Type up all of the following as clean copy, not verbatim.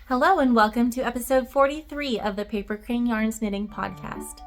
Hello and welcome to episode 43 of the Paper Crane Yarns Knitting Podcast.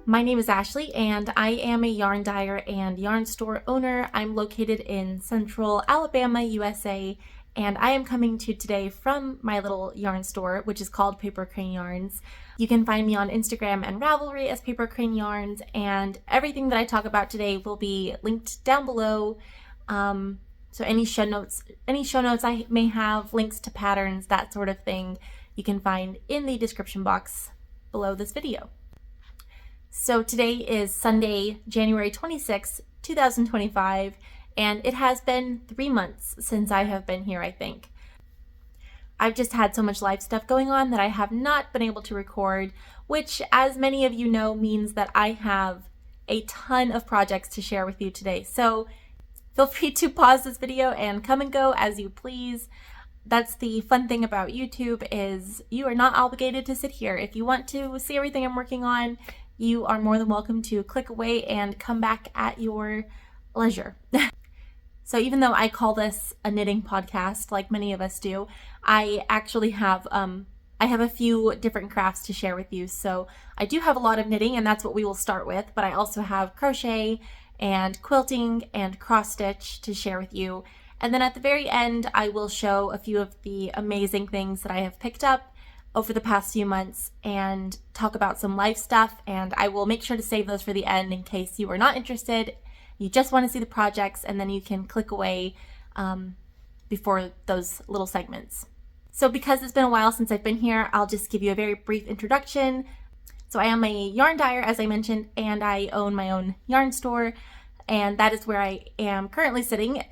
My name is Ashley and I am a yarn dyer and yarn store owner. I'm located in central Alabama, USA, and I am coming to you today from my little yarn store, which is called Paper Crane Yarns. You can find me on Instagram and Ravelry as Paper Crane Yarns, and everything that I talk about today will be linked down below. So any show notes I may have, links to patterns, that sort of thing, you can find in the description box below this video. So today is Sunday, January 26, 2025, and it has been 3 months since I have been here, I think. I've just had so much life stuff going on that I have not been able to record, which, as many of you know, means that I have a ton of projects to share with you today. So feel free to pause this video and come and go as you please. That's the fun thing about YouTube, is you are not obligated to sit here. If you want to see everything I'm working on, you are more than welcome to click away and come back at your leisure. So even though I call this a knitting podcast, like many of us do, I actually have a few different crafts to share with you. So I do have a lot of knitting, and that's what we will start with, but I also have crochet and quilting and cross stitch to share with you. And then at the very end, I will show a few of the amazing things that I have picked up over the past few months and talk about some life stuff, and I will make sure to save those for the end in case you are not interested. You just want to see the projects, and then you can click away before those little segments. So because it's been a while since I've been here, I'll just give you a very brief introduction. So I am a yarn dyer, as I mentioned, and I own my own yarn store, and that is where I am currently sitting.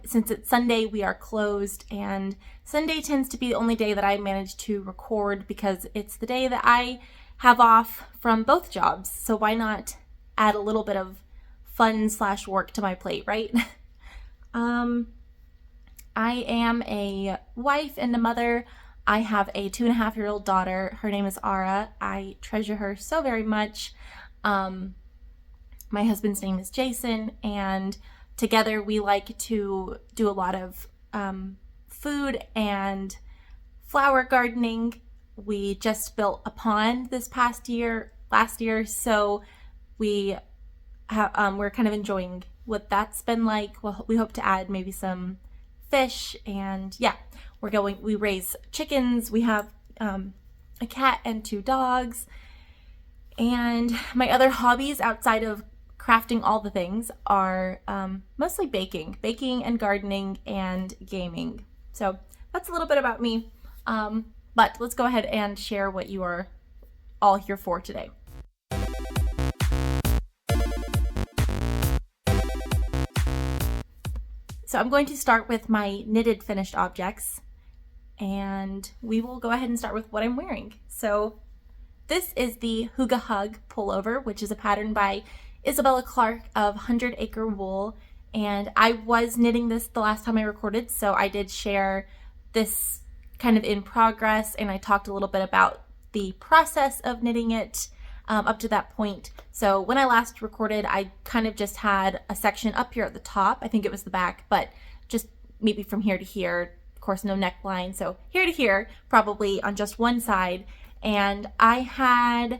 Since it's Sunday, we are closed, and Sunday tends to be the only day that I manage to record because it's the day that I have off from both jobs. So why not add a little bit of fun/work to my plate, right? I am a wife and a mother. I have a 2.5-year-old daughter. Her name is Ara. I treasure her so very much. My husband's name is Jason, and together we like to do a lot of food and flower gardening. We just built a pond this last year, so we're kind of enjoying what that's been like. Well, we hope to add maybe some fish, and yeah, we raise chickens. We have a cat and 2 dogs, and my other hobbies outside of crafting all the things are mostly baking and gardening and gaming. So that's a little bit about me, but let's go ahead and share what you are all here for today. So I'm going to start with my knitted finished objects, and we will go ahead and start with what I'm wearing. So this is the Hygge Hug pullover, which is a pattern by Isabella Clark of 100 Acre Wool, and I was knitting this the last time I recorded, so I did share this kind of in progress, and I talked a little bit about the process of knitting it up to that point. So when I last recorded, I kind of just had a section up here at the top. I think it was the back, but just maybe from here to here. Of course, no neckline, so here to here, probably on just one side. And I had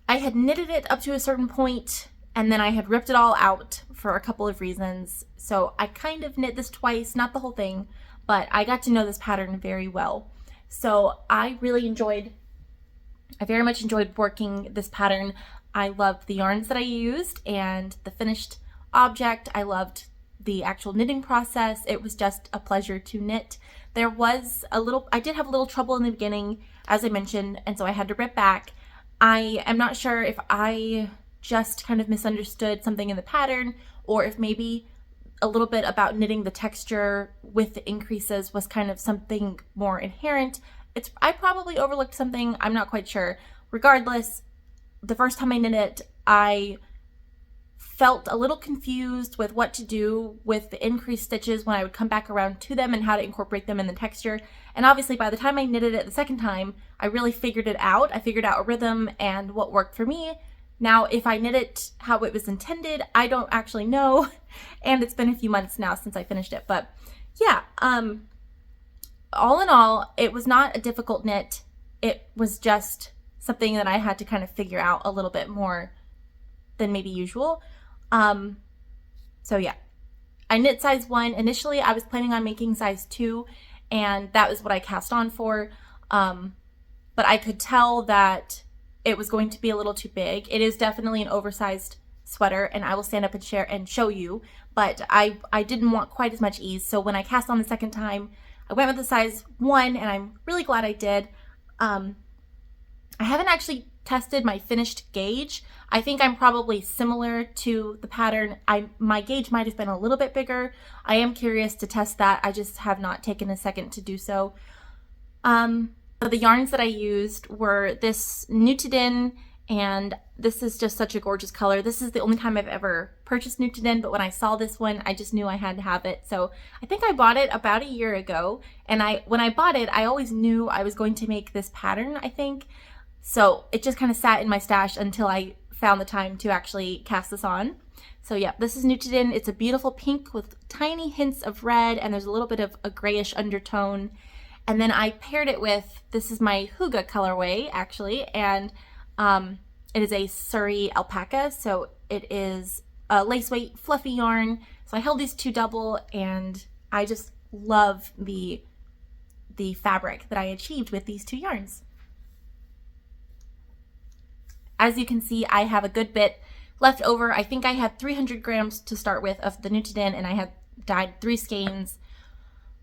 knitted it up to a certain point, and then I had ripped it all out for a couple of reasons. So I kind of knit this twice, not the whole thing, but I got to know this pattern very well. So I very much enjoyed working this pattern. I loved the yarns that I used and the finished object. I loved the actual knitting process. It was just a pleasure to knit. I did have a little trouble in the beginning, as I mentioned, and so I had to rip back. I am not sure if I just kind of misunderstood something in the pattern, or if maybe a little bit about knitting the texture with the increases was kind of something more inherent. I probably overlooked something, I'm not quite sure. Regardless, the first time I knit it, I kind of knit it up to a certain point, and then I had ripped it all out for a couple of reasons. So I felt a little confused with what to do with the increased stitches when I would come back around to them and how to incorporate them in the texture. And obviously by the time I knitted it the second time, I really figured it out. I figured out a rhythm and what worked for me. Now, if I knit it how it was intended, I don't actually know. And it's been a few months now since I finished it. But yeah, all in all, it was not a difficult knit. It was just something that I had to kind of figure out a little bit more than maybe usual. So yeah, I knit size 1. Initially, I was planning on making size 2, and that was what I cast on for. But I could tell that it was going to be a little too big. It is definitely an oversized sweater, and I will stand up and share and show you, but I didn't want quite as much ease. So when I cast on the second time, I went with the size 1, and I'm really glad I did. I haven't actually tested my finished gauge. I think I'm probably similar to the pattern. My gauge might have been a little bit bigger. I am curious to test that. I just have not taken a second to do so. The yarns that I used were this Nutiden, and this is just such a gorgeous color. This is the only time I've ever purchased Nutiden, but when I saw this one, I just knew I had to have it. So I think I bought it about a year ago, and when I bought it, I always knew I was going to make this pattern, I think. So it just kind of sat in my stash until I found the time to actually cast this on. So yeah, this is Nutiden. It's a beautiful pink with tiny hints of red, and there's a little bit of a grayish undertone. And then I paired it with, this is my Hygge colorway actually, and it is a Suri alpaca, so it is a lace weight fluffy yarn. So I held these two double, and I just love the fabric that I achieved with these two yarns. As you can see, I have a good bit left over. I think I had 300 grams to start with of the Nutiden, and I had dyed 3 skeins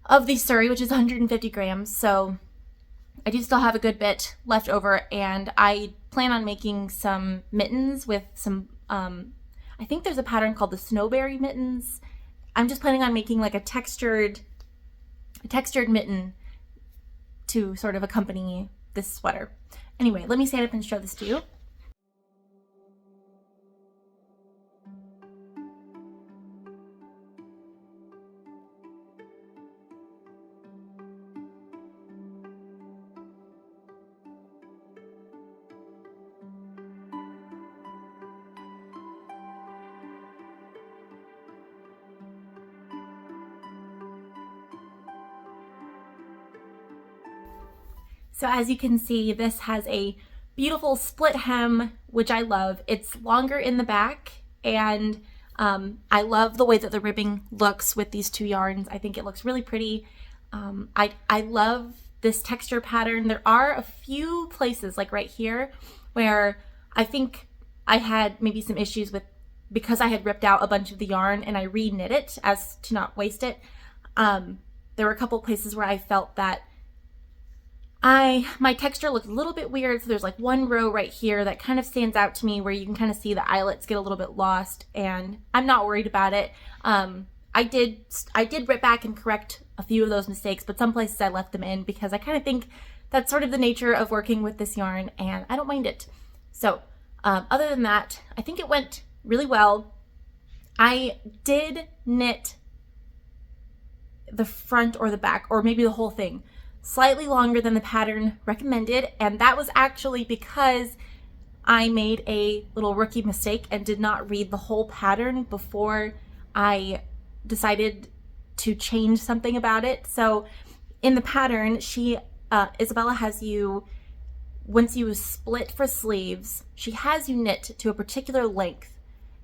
of the Suri, which is 150 grams. So I do still have a good bit left over, and I plan on making some mittens with some, I think there's a pattern called the snowberry mittens. I'm just planning on making like a textured mitten to sort of accompany this sweater. Anyway, let me stand up and show this to you. So as you can see, this has a beautiful split hem, which I love. It's longer in the back, and I love the way that the ribbing looks with these two yarns. I think it looks really pretty. I love this texture pattern. There are a few places, like right here, where I think I had maybe some issues with, because I had ripped out a bunch of the yarn and I re-knit it as to not waste it. There were a couple places where I felt that my texture looked a little bit weird. So there's like one row right here that kind of stands out to me where you can kind of see the eyelets get a little bit lost, and I'm not worried about it. I did rip back and correct a few of those mistakes, but some places I left them in because I kind of think that's sort of the nature of working with this yarn, and I don't mind it. So other than that, I think it went really well. I did knit the front or the back, or maybe the whole thing, slightly longer than the pattern recommended, and that was actually because I made a little rookie mistake and did not read the whole pattern before I decided to change something about it. So in the pattern, Isabella has you, once you split for sleeves, she has you knit to a particular length,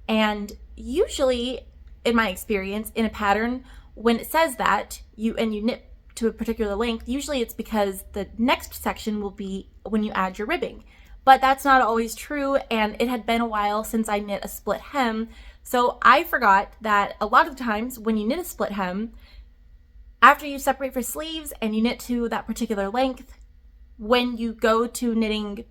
and usually, in my experience, in a pattern, when it says that you knit to a particular length, usually it's because the next section will be when you add your ribbing. But that's not always true, and it had been a while since I knit a split hem, so I forgot that a lot of times when you knit a split hem, after you separate for sleeves and you knit to that particular length, when you go to knitting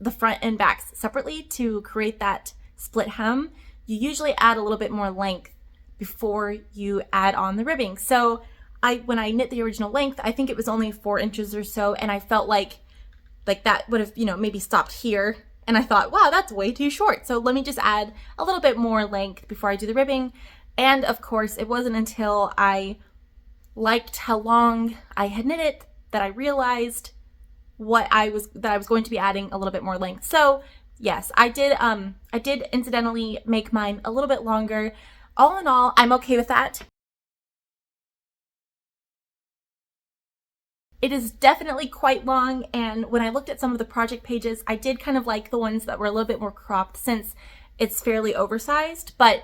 the front and backs separately to create that split hem, you usually add a little bit more length before you add on the ribbing. So when I knit the original length, I think it was only 4 inches or so, and I felt like that would have, maybe stopped here, and I thought, wow, that's way too short. So let me just add a little bit more length before I do the ribbing. And of course, it wasn't until I liked how long I had knit it that I realized that I was going to be adding a little bit more length. So yes, I did incidentally make mine a little bit longer. All in all, I'm okay with that. It is definitely quite long, and when I looked at some of the project pages, I did kind of like the ones that were a little bit more cropped since it's fairly oversized, but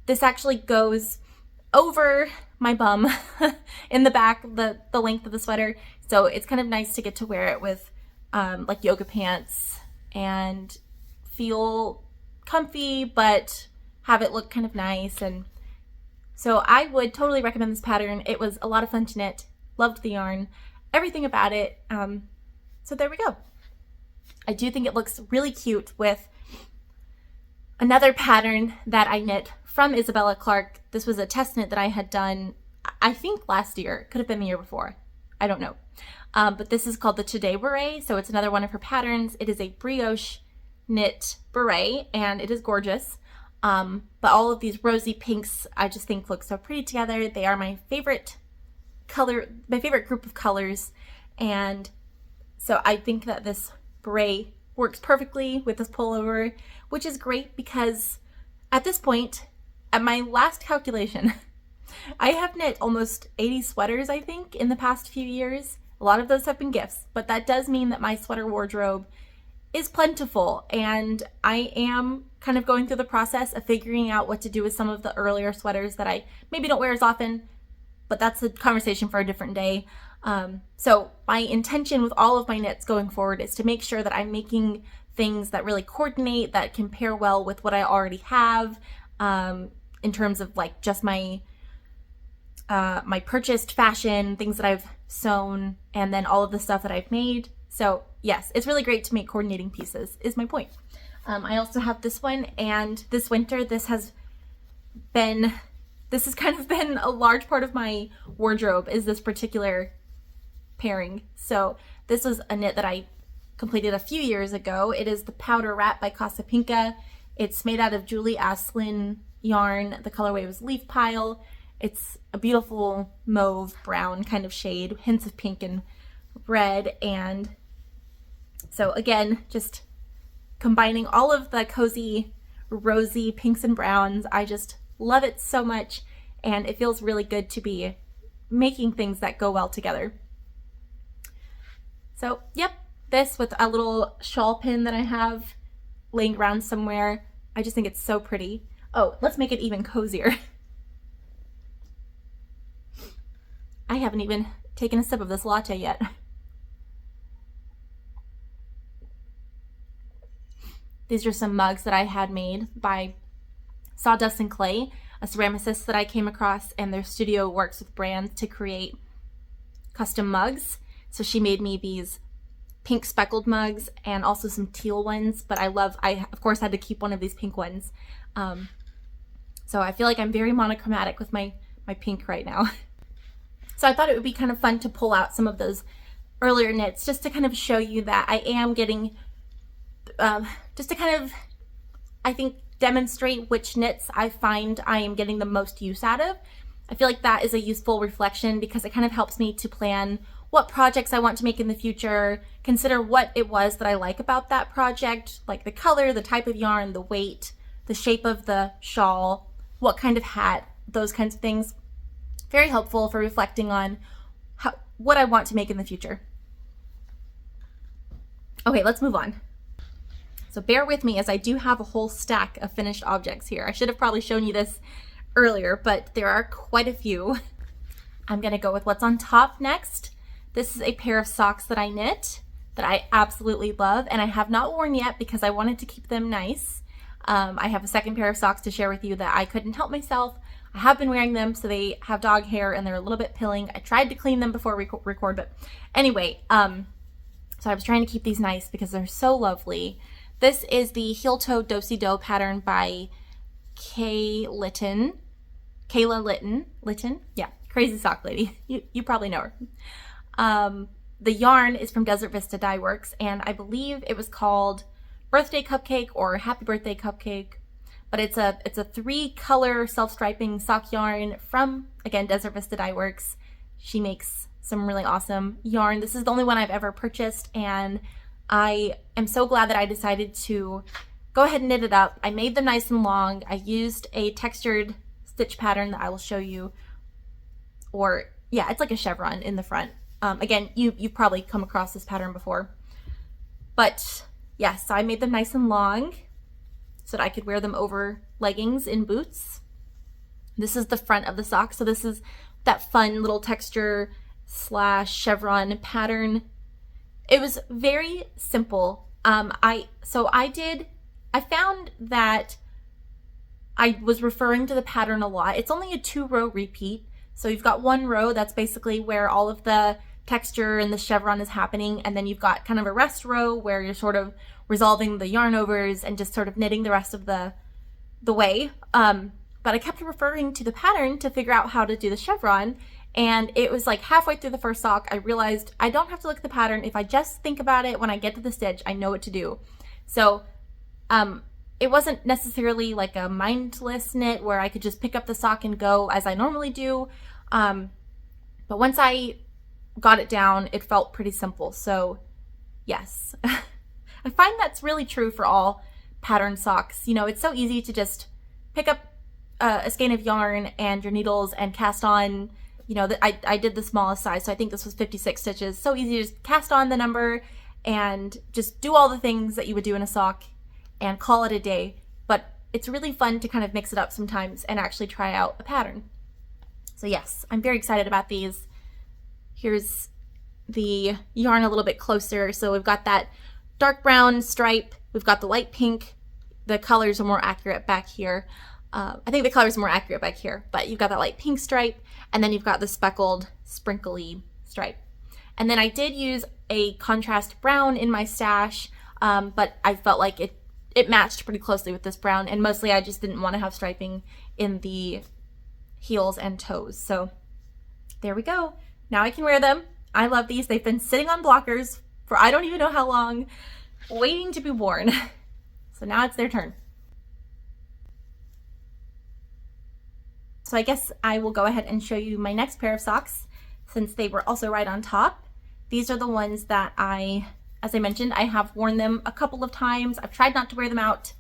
this actually goes over my bum in the back, the length of the sweater, so it's kind of nice to get to wear it with like yoga pants and feel comfy, but have it look kind of nice. And so I would totally recommend this pattern. It was a lot of fun to knit, loved the yarn, everything about it. So there we go. I do think it looks really cute with another pattern that I knit from Isabella Clark. This was a test knit that I had done, I think last year, could have been the year before, I don't know. But this is called the Today Beret, so it's another one of her patterns. It is a brioche knit beret, and it is gorgeous. But all of these rosy pinks I just think look so pretty together. They are my favorite color, my favorite group of colors, and so I think that this beret works perfectly with this pullover, which is great because at this point, at my last calculation, I have knit almost 80 sweaters, I think, in the past few years. A lot of those have been gifts, but that does mean that my sweater wardrobe is plentiful, and I am kind of going through the process of figuring out what to do with some of the earlier sweaters that I maybe don't wear as often, but that's a conversation for a different day. So my intention with all of my knits going forward is to make sure that I'm making things that really coordinate, that can pair well with what I already have, in terms of like just my my purchased fashion, things that I've sewn, and then all of the stuff that I've made. So yes, it's really great to make coordinating pieces, is my point. I also have this one, and this winter this has kind of been a large part of my wardrobe, is this particular pairing. So this was a knit that I completed a few years ago. It is the Powder Wrap by Casa Pinka. It's made out of Julie Aslin yarn. The colorway was Leaf Pile. It's a beautiful mauve brown kind of shade, hints of pink and red. And so again, just combining all of the cozy, rosy pinks and browns. I just love it so much, and it feels really good to be making things that go well together. So yep, this with a little shawl pin that I have laying around somewhere. I just think it's so pretty. Oh, let's make it even cozier. I haven't even taken a sip of this latte yet. These are some mugs that I had made by Sawdust and Clay, a ceramicist that I came across, and their studio works with brands to create custom mugs. So she made me these pink speckled mugs and also some teal ones, but I of course had to keep one of these pink ones. So I feel like I'm very monochromatic with my pink right now. So I thought it would be kind of fun to pull out some of those earlier knits just to kind of show you that I am getting, just to kind of, I think, demonstrate which knits I find I am getting the most use out of. I feel like that is a useful reflection because it kind of helps me to plan what projects I want to make in the future, consider what it was that I like about that project, like the color, the type of yarn, the weight, the shape of the shawl, what kind of hat, those kinds of things. Very helpful for reflecting on what I want to make in the future. Okay, let's move on. So bear with me as I do have a whole stack of finished objects here. I should have probably shown you this earlier, but there are quite a few. I'm gonna go with what's on top next. This is a pair of socks that I knit that I absolutely love, and I have not worn yet because I wanted to keep them nice. I have a second pair of socks to share with you that I couldn't help myself. I have been wearing them, so they have dog hair and they're a little bit pilling. I tried to clean them before record, but anyway, so I was trying to keep these nice because they're so lovely. This is the Heel Toe Do-Si-Do pattern by Kayla Litton. Yeah, crazy sock lady. You probably know her. The yarn is from Desert Vista Dyeworks, and I believe it was called birthday cupcake or happy birthday cupcake. But it's a 3-color self-striping sock yarn from, again, Desert Vista Dyeworks. She makes some really awesome yarn. This is the only one I've ever purchased, and I am so glad that I decided to go ahead and knit it up. I made them nice and long. I used a textured stitch pattern that I will show you. Or, yeah, it's like a chevron in the front. Again, you've probably come across this pattern before. But, yes, so I made them nice and long so that I could wear them over leggings and boots. This is the front of the sock. So this is that fun little texture / chevron pattern. It was very simple. I found that I was referring to the pattern a lot. It's only a 2-row repeat. So you've got 1 row that's basically where all of the texture and the chevron is happening, and then you've got kind of a rest row where you're sort of resolving the yarn overs and just sort of knitting the rest of the way. But I kept referring to the pattern to figure out how to do the chevron, and it was like halfway through the first sock I realized I don't have to look at the pattern. If I just think about it when I get to the stitch, I know what to do. So it wasn't necessarily like a mindless knit where I could just pick up the sock and go as I normally do. But once I got it down, it felt pretty simple. So yes, I find that's really true for all pattern socks. You know, it's so easy to just pick up a skein of yarn and your needles and cast on, you know, I did the smallest size, so I think this was 56 stitches. So easy to just cast on the number and just do all the things that you would do in a sock and call it a day. But it's really fun to kind of mix it up sometimes and actually try out a pattern. So yes, I'm very excited about these. Here's the yarn a little bit closer. So we've got that dark brown stripe. We've got the light pink. The colors are more accurate back here. I think the colors are more accurate back here, but you've got that light pink stripe, and then you've got the speckled, sprinkly stripe. And then I did use a contrast brown in my stash, but I felt like it matched pretty closely with this brown, and mostly I just didn't want to have striping in the heels and toes. So there we go. Now I can wear them. I love these. They've been sitting on blockers for I don't even know how long, waiting to be worn. So now it's their turn. So I guess I will go ahead and show you my next pair of socks, since they were also right on top. These are the ones that as I mentioned, I have worn them a couple of times. I've tried not to wear them out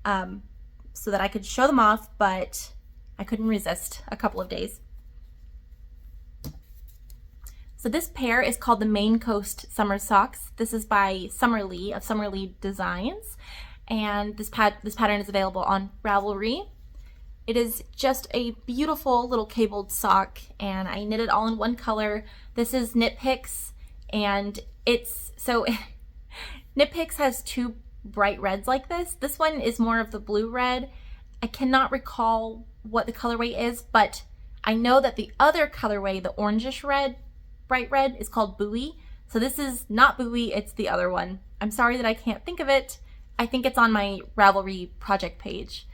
so that I could show them off, but I couldn't resist a couple of days. So this pair is called the Maine Coast Summer Socks. This is by Summerlee of Summerlee Designs, and this pattern is available on Ravelry. It is just a beautiful little cabled sock, and I knit it all in one color. This is KnitPicks, and KnitPicks has 2 bright reds like this. This one is more of the blue red. I cannot recall what the colorway is, but I know that the other colorway, the orangish red, bright red, is called Buoy. So this is not Buoy, it's the other one. I'm sorry that I can't think of it. I think it's on my Ravelry project page.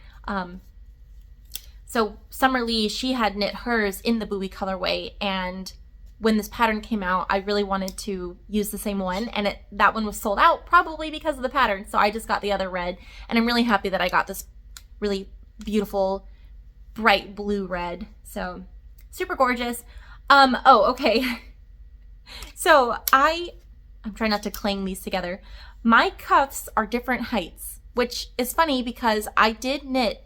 So Summerlee, she had knit hers in the Buoy colorway, and when this pattern came out, I really wanted to use the same one, and that one was sold out, probably because of the pattern, so I just got the other red, and I'm really happy that I got this really beautiful bright blue red. So super gorgeous. Oh, okay. So I'm trying not to clang these together. My cuffs are different heights, which is funny because I did knit,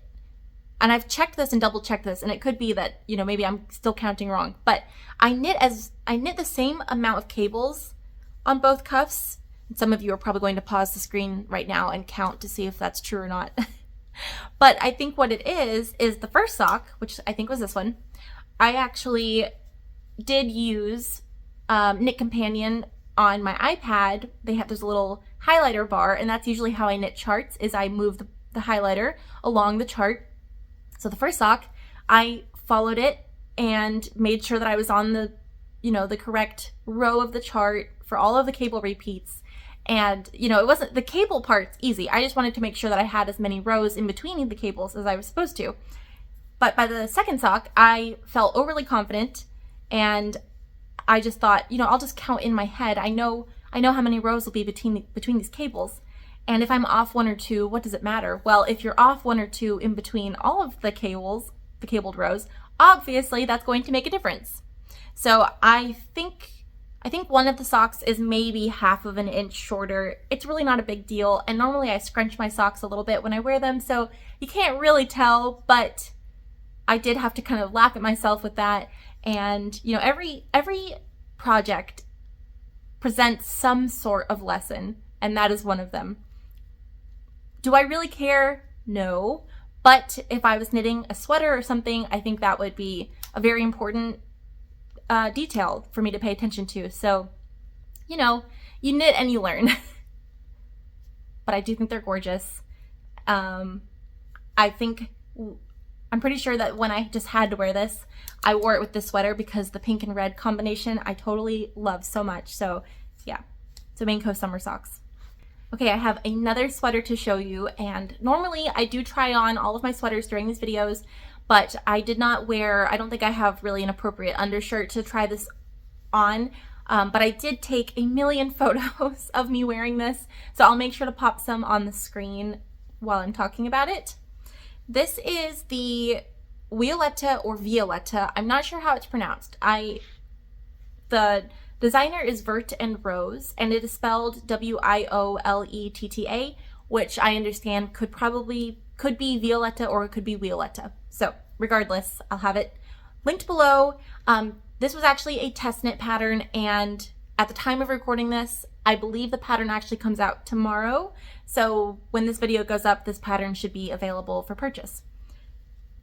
and I've checked this and double checked this, and it could be that, you know, maybe I'm still counting wrong, but I knit the same amount of cables on both cuffs. And some of you are probably going to pause the screen right now and count to see if that's true or not. But I think what it is the first sock, which I think was this one, I actually did use Knit Companion on my iPad. There's a little highlighter bar, and that's usually how I knit charts, is I move the highlighter along the chart. So the first sock, I followed it and made sure that I was on the correct row of the chart for all of the cable repeats. And, you know, it wasn't, the cable part's easy. I just wanted to make sure that I had as many rows in between the cables as I was supposed to. But by the second sock, I felt overly confident, and I just thought, you know, I'll just count in my head. I know how many rows will be between these cables. And if I'm off one or two, what does it matter? Well, if you're off one or two in between all of the cowls, the cabled rows, obviously that's going to make a difference. So I think one of the socks is maybe half of an inch shorter. It's really not a big deal. And normally I scrunch my socks a little bit when I wear them, so you can't really tell, but I did have to kind of laugh at myself with that. And you know, every project presents some sort of lesson, and that is one of them. Do I really care? No. But if I was knitting a sweater or something, I think that would be a very important detail for me to pay attention to. So, you know, you knit and you learn. But I do think they're gorgeous. I'm pretty sure that when I just had to wear this, I wore it with this sweater because the pink and red combination I totally love so much. So yeah, so Maine Co summer socks. Okay, I have another sweater to show you, and normally I do try on all of my sweaters during these videos, but I did not wear, I don't think I have really an appropriate undershirt to try this on, but I did take a million photos of me wearing this, so I'll make sure to pop some on the screen while I'm talking about it. This is the Wioletta or Violetta. I'm not sure how it's pronounced. The designer is Vert and Rose, and it is spelled W-I-O-L-E-T-T-A, which I understand could be Violetta or it could be Wioletta. So regardless, I'll have it linked below. This was actually a test knit pattern, and at the time of recording this, I believe the pattern actually comes out tomorrow. So when this video goes up, this pattern should be available for purchase.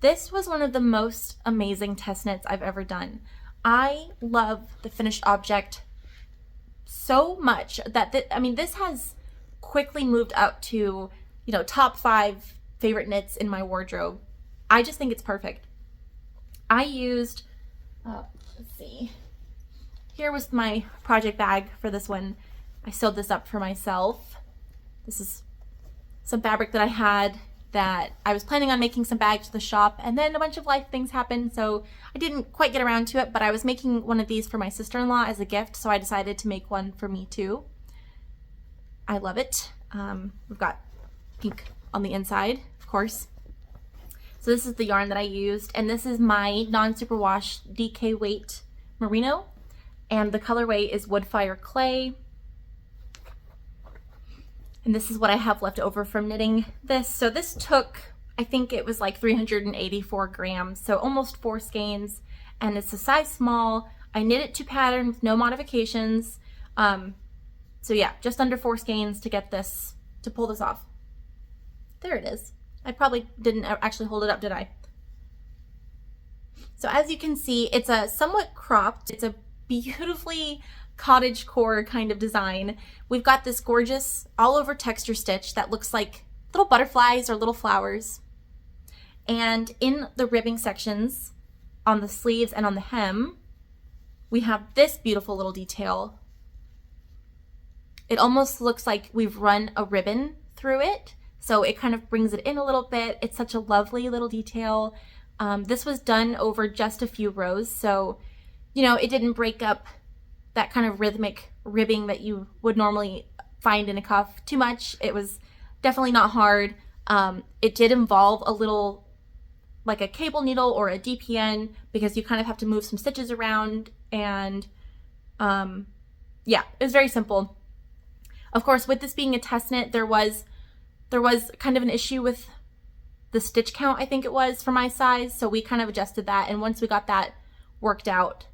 This was one of the most amazing test knits I've ever done. I love the finished object so much that this has quickly moved up to, you know, top 5 favorite knits in my wardrobe. I just think it's perfect. I used, let's see, here was my project bag for this one. I sewed this up for myself. This is some fabric that I had that I was planning on making some bags for the shop, and then a bunch of life things happened, so I didn't quite get around to it, but I was making one of these for my sister-in-law as a gift, so I decided to make one for me too. I love it. We've got pink on the inside, of course. So this is the yarn that I used, and this is my Nonsuperwash DK weight merino, and the colorway is Woodfire Clay. And this is what I have left over from knitting this. So this took, I think it was like 384 grams, so almost 4 skeins, and it's a size small. I knit it to pattern with no modifications. So yeah, just under 4 skeins to get this, to pull this off. There it is. I probably didn't actually hold it up, did I? So as you can see, it's a somewhat cropped, it's a beautifully cottagecore kind of design. We've got this gorgeous all over texture stitch that looks like little butterflies or little flowers. And in the ribbing sections on the sleeves and on the hem, we have this beautiful little detail. It almost looks like we've run a ribbon through it, so it kind of brings it in a little bit. It's such a lovely little detail. This was done over just a few rows, so you know, it didn't break up that kind of rhythmic ribbing that you would normally find in a cuff too much. It was definitely not hard. It did involve a little, like a cable needle or a DPN, because you kind of have to move some stitches around, and yeah, it was very simple. Of course, with this being a test knit, there was kind of an issue with the stitch count, I think it was, for my size, so we kind of adjusted that, and once we got that worked out,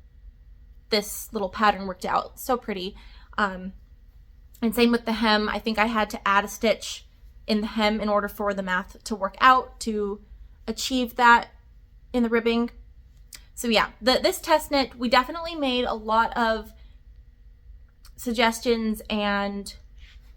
this little pattern worked out so pretty. And same with the hem. I think I had to add a stitch in the hem in order for the math to work out to achieve that in the ribbing. So yeah, this test knit, we definitely made a lot of suggestions, and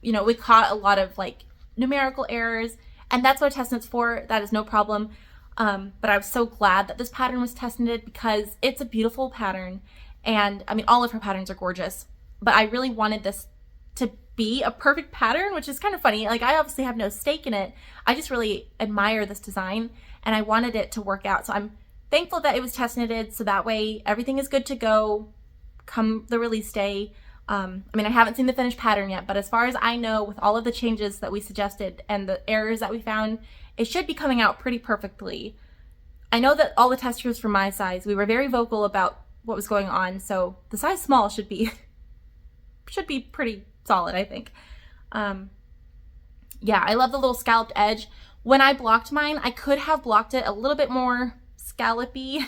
you know, we caught a lot of like numerical errors, and that's what a test knit's for. That is no problem. But I was so glad that this pattern was test knitted, because it's a beautiful pattern. And I mean, all of her patterns are gorgeous, but I really wanted this to be a perfect pattern, which is kind of funny. Like, I obviously have no stake in it. I just really admire this design, and I wanted it to work out. So I'm thankful that it was test knitted, so that way everything is good to go come the release day. I mean, I haven't seen the finished pattern yet, but as far as I know, with all of the changes that we suggested and the errors that we found, it should be coming out pretty perfectly. I know that all the testers from my size, we were very vocal about what was going on, so the size small should be pretty solid, I think. Yeah, I love the little scalloped edge. When I blocked mine, I could have blocked it a little bit more scallopy.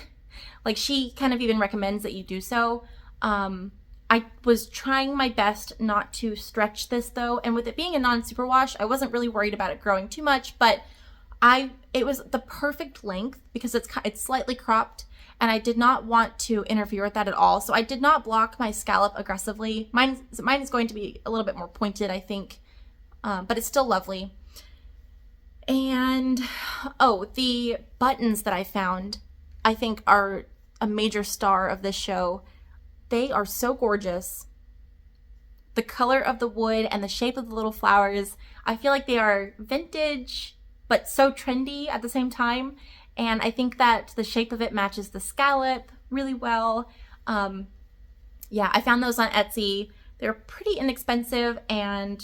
Like, she kind of even recommends that you do so. I was trying my best not to stretch this though, and with it being a non-superwash, I wasn't really worried about it growing too much, but it was the perfect length because it's slightly cropped, and I did not want to interfere with that at all. So I did not block my scallop aggressively. Mine is going to be a little bit more pointed, I think, but it's still lovely. And oh, the buttons that I found, I think are a major star of this show. They are so gorgeous. The color of the wood and the shape of the little flowers, I feel like they are vintage, but so trendy at the same time. And I think that the shape of it matches the scallop really well. Yeah, I found those on Etsy. They're pretty inexpensive, and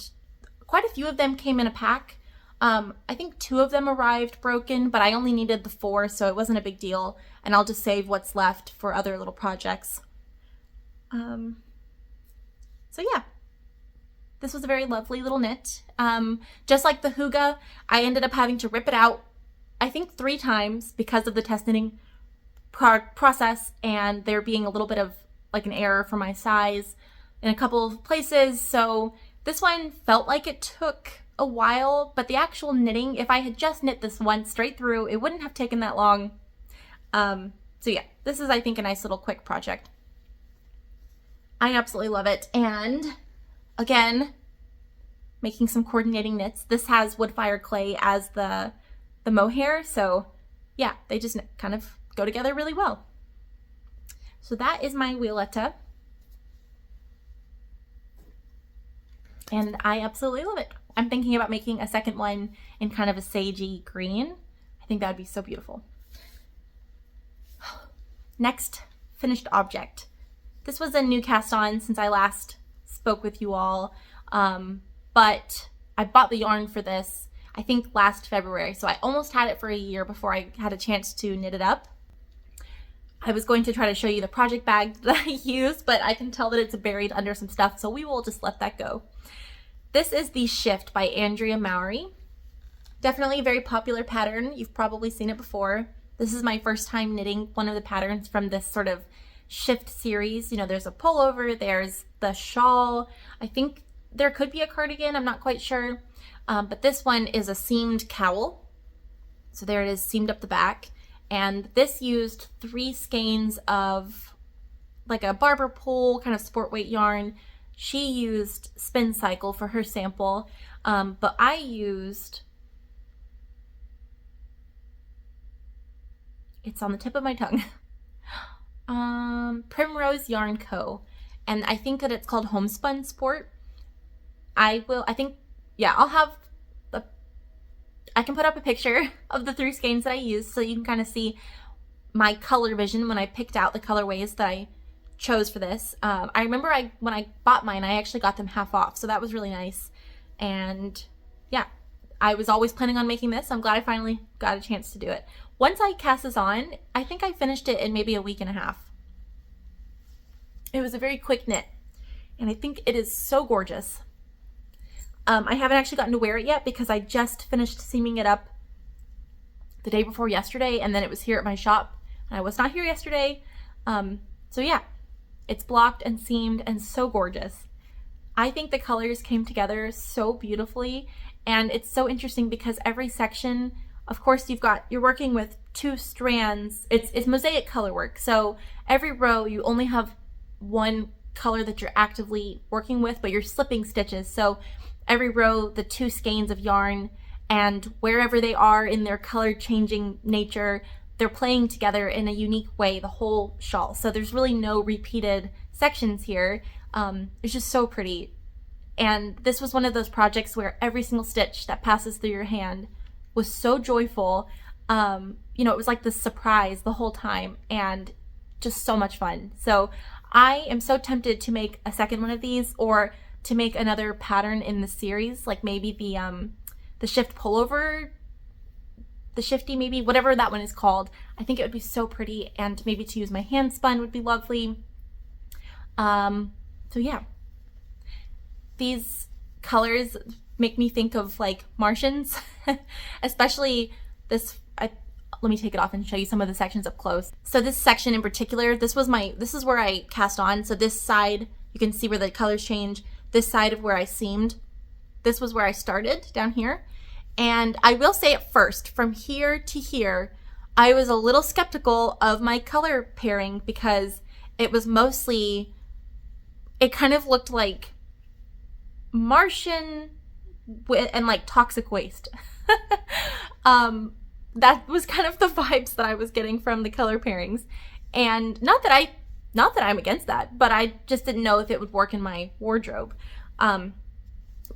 quite a few of them came in a pack. I think 2 of them arrived broken, but I only needed the 4, so it wasn't a big deal. And I'll just save what's left for other little projects. So yeah, this was a very lovely little knit. Just like the Hygge, I ended up having to rip it out, I think 3 times because of the test knitting process, and there being a little bit of like an error for my size in a couple of places. So this one felt like it took a while, but the actual knitting, if I had just knit this one straight through, it wouldn't have taken that long. So yeah, this is, I think, a nice little quick project. I absolutely love it. And again, making some coordinating knits. This has Woodfire clay as the mohair, so yeah, they just kind of go together really well. So that is my Wioletta, and I absolutely love it. I'm thinking about making a second one in kind of a sagey green. I think that would be so beautiful. Next finished object. This was a new cast on since I last spoke with you all, but I bought the yarn for this, I think, last February, so I almost had it for a year before I had a chance to knit it up. I was going to try to show you the project bag that I used, but I can tell that it's buried under some stuff, so we will just let that go. This is the Shift by Andrea Mowry. Definitely a very popular pattern. You've probably seen it before. This is my first time knitting one of the patterns from this sort of Shift series. You know, there's a pullover, there's the shawl. I think there could be a cardigan, I'm not quite sure. But this one is a seamed cowl. So there it is, seamed up the back. And this used 3 skeins of like a barber pole, kind of sport weight yarn. She used Spin Cycle for her sample, but I used, it's on the tip of my tongue, Primrose Yarn Co. And I think that it's called Homespun Sport. I can put up a picture of the 3 skeins that I used so you can kind of see my color vision when I picked out the colorways that I chose for this. I remember when I bought mine, I actually got them half off, so that was really nice. And yeah, I was always planning on making this. I'm glad I finally got a chance to do it. Once I cast this on, I think I finished it in maybe a week and a half. It was a very quick knit, and I think it is so gorgeous. I haven't actually gotten to wear it yet because I just finished seaming it up the day before yesterday, and then it was here at my shop, and I was not here yesterday. So yeah, it's blocked and seamed and so gorgeous. I think the colors came together so beautifully, and it's so interesting because every section, of course, you're working with 2 strands. It's mosaic color work, so every row you only have one color that you're actively working with, but you're slipping stitches. So every row, the 2 skeins of yarn, and wherever they are in their color changing nature, they're playing together in a unique way the whole shawl. So there's really no repeated sections here. It's just so pretty. And this was one of those projects where every single stitch that passes through your hand was so joyful. You know, it was like this surprise the whole time, and just so much fun. So I am so tempted to make a second one of these, or to make another pattern in the series, like maybe the shift pullover, the shifty, maybe, whatever that one is called. I think it would be so pretty, and maybe to use my hand spun would be lovely. So yeah, these colors make me think of like Martians, especially this. Let me take it off and show you some of the sections up close. So this section in particular, this is where I cast on. So this side, you can see where the colors change. This side of where I seamed, this was where I started down here. And I will say at first, from here to here, I was a little skeptical of my color pairing because it was mostly, it kind of looked like Martian and like toxic waste. That was kind of the vibes that I was getting from the color pairings. And not that I'm against that, but I just didn't know if it would work in my wardrobe. But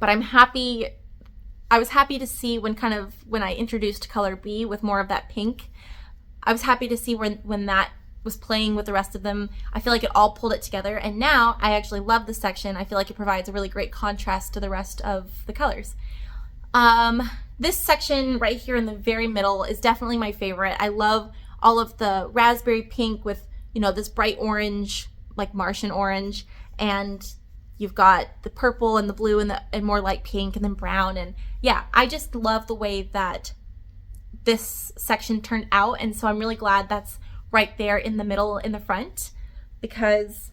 I'm happy. I was happy to see when I introduced color B with more of that pink. I was happy to see when that was playing with the rest of them. I feel like it all pulled it together, and now I actually love this section. I feel like it provides a really great contrast to the rest of the colors. This section right here in the very middle is definitely my favorite. I love all of the raspberry pink with, you know, this bright orange, like Martian orange, and you've got the purple and the blue and more light pink and then brown. And yeah, I just love the way that this section turned out. And so I'm really glad that's right there in the middle in the front, because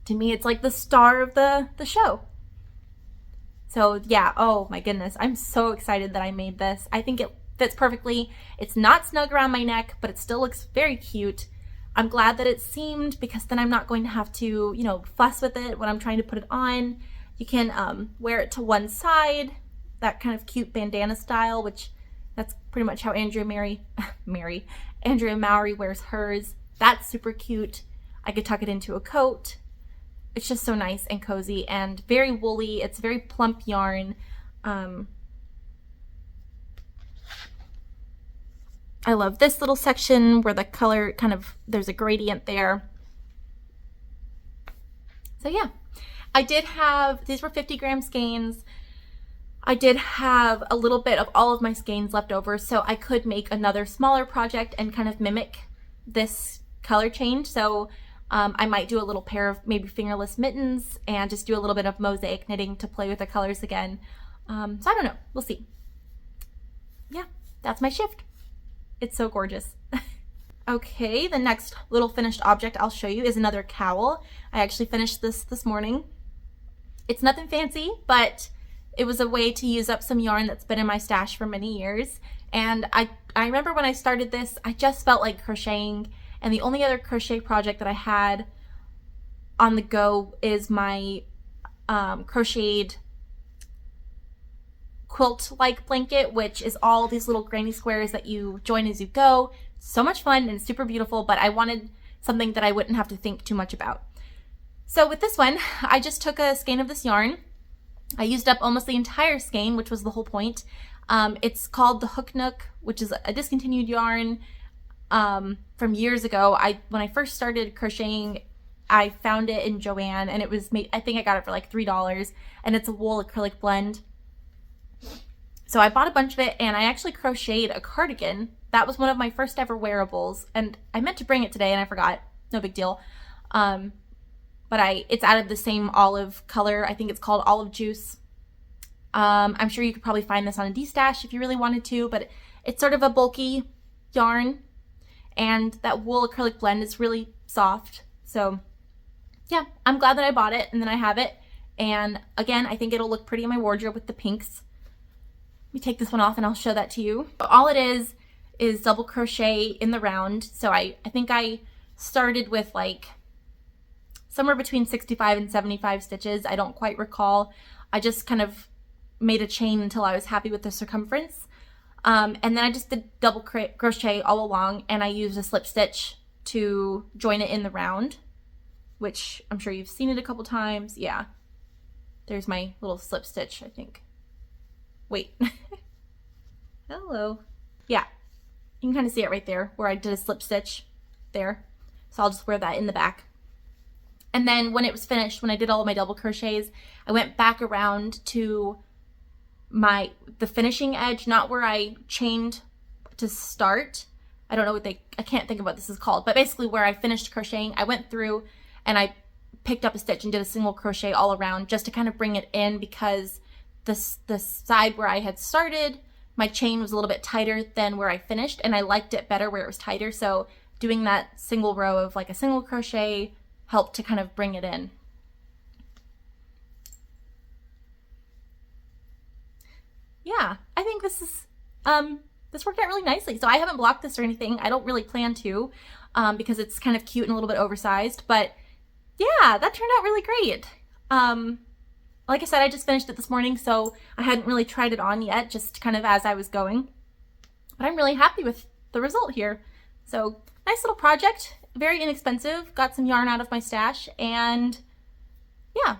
to me, it's like the star of the show. So yeah, oh my goodness, I'm so excited that I made this. I think it fits perfectly. It's not snug around my neck, but it still looks very cute. I'm glad that it's seamed, because then I'm not going to have to, you know, fuss with it when I'm trying to put it on. You can wear it to one side, that kind of cute bandana style, which that's pretty much how Andrea Mowry wears hers. That's super cute. I could tuck it into a coat. It's just so nice and cozy and very woolly. It's very plump yarn. I love this little section where the color there's a gradient there. So yeah, I did have, these were 50 gram skeins. I did have a little bit of all of my skeins left over, so I could make another smaller project and kind of mimic this color change. So I might do a little pair of maybe fingerless mittens and just do a little bit of mosaic knitting to play with the colors again. So I don't know, we'll see. Yeah, that's my shift. It's so gorgeous. Okay, the next little finished object I'll show you is another cowl. I actually finished this morning. It's nothing fancy, but it was a way to use up some yarn that's been in my stash for many years. And I remember when I started this, I just felt like crocheting, and the only other crochet project that I had on the go is my crocheted quilt-like blanket, which is all these little granny squares that you join as you go. So much fun and super beautiful, but I wanted something that I wouldn't have to think too much about. So with this one, I just took a skein of this yarn. I used up almost the entire skein, which was the whole point. It's called the Hook Nook, which is a discontinued yarn from years ago. When I first started crocheting, I found it in Joann, and it was made, I think I got it for like $3, and it's a wool acrylic blend. So I bought a bunch of it, and I actually crocheted a cardigan. That was one of my first ever wearables, and I meant to bring it today and I forgot. No big deal. But it's out of the same olive color. I think it's called Olive Juice. I'm sure you could probably find this on a D-stash if you really wanted to, but it's sort of a bulky yarn, and that wool acrylic blend is really soft. So yeah, I'm glad that I bought it and then I have it. And again, I think it'll look pretty in my wardrobe with the pinks. Let me take this one off and I'll show that to you. All it is double crochet in the round. So I think I started with like somewhere between 65 and 75 stitches. I don't quite recall. I just kind of made a chain until I was happy with the circumference. And then I just did double crochet all along, and I used a slip stitch to join it in the round, which I'm sure you've seen it a couple times. Yeah, there's my little slip stitch, I think. Wait. Hello. Yeah, you can kind of see it right there where I did a slip stitch there. So I'll just wear that in the back. And then when it was finished, when I did all of my double crochets, I went back around to the finishing edge, not where I chained to start. I don't know I can't think of what this is called, but basically where I finished crocheting, I went through and I picked up a stitch and did a single crochet all around just to kind of bring it in, because the side where I had started, my chain was a little bit tighter than where I finished, and I liked it better where it was tighter. So doing that single row of like a single crochet helped to kind of bring it in. Yeah, I think this is, this worked out really nicely. So I haven't blocked this or anything. I don't really plan to, because it's kind of cute and a little bit oversized, but yeah, that turned out really great. Like I said, I just finished it this morning, so I hadn't really tried it on yet, just kind of as I was going, but I'm really happy with the result here. So nice little project, very inexpensive, got some yarn out of my stash, and yeah,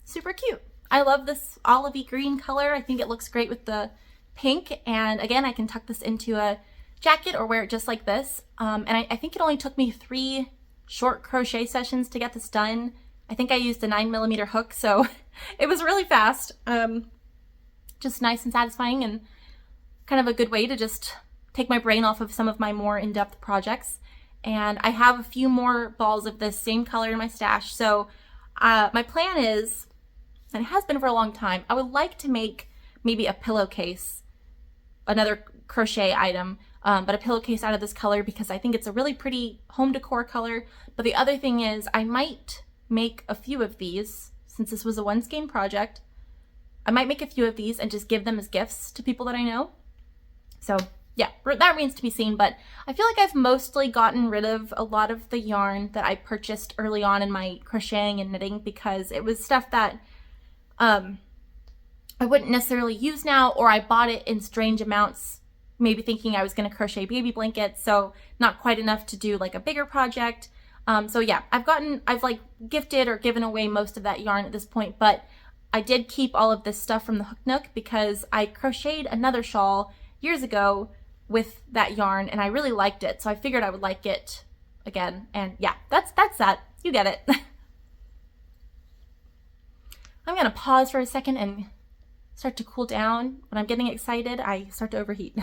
super cute. I love this olivey green color. I think it looks great with the pink, and again, I can tuck this into a jacket or wear it just like this. And I think it only took me 3 short crochet sessions to get this done. I think I used a 9mm hook, so it was really fast. Just nice and satisfying, and kind of a good way to just take my brain off of some of my more in-depth projects. And I have a few more balls of this same color in my stash, so my plan is, and it has been for a long time, I would like to make maybe a pillowcase, another crochet item, but a pillowcase out of this color, because I think it's a really pretty home decor color. But the other thing is, I might make a few of these, since this was a one skein project. I might make a few of these and just give them as gifts to people that I know. So yeah, that remains to be seen, but I feel like I've mostly gotten rid of a lot of the yarn that I purchased early on in my crocheting and knitting, because it was stuff that I wouldn't necessarily use now, or I bought it in strange amounts, maybe thinking I was going to crochet baby blankets, so not quite enough to do like a bigger project. So yeah, I've like gifted or given away most of that yarn at this point, but I did keep all of this stuff from the Hook Nook because I crocheted another shawl years ago with that yarn and I really liked it, so I figured I would like it again. And yeah, that's that. You get it. I'm gonna pause for a second and start to cool down. When I'm getting excited, I start to overheat.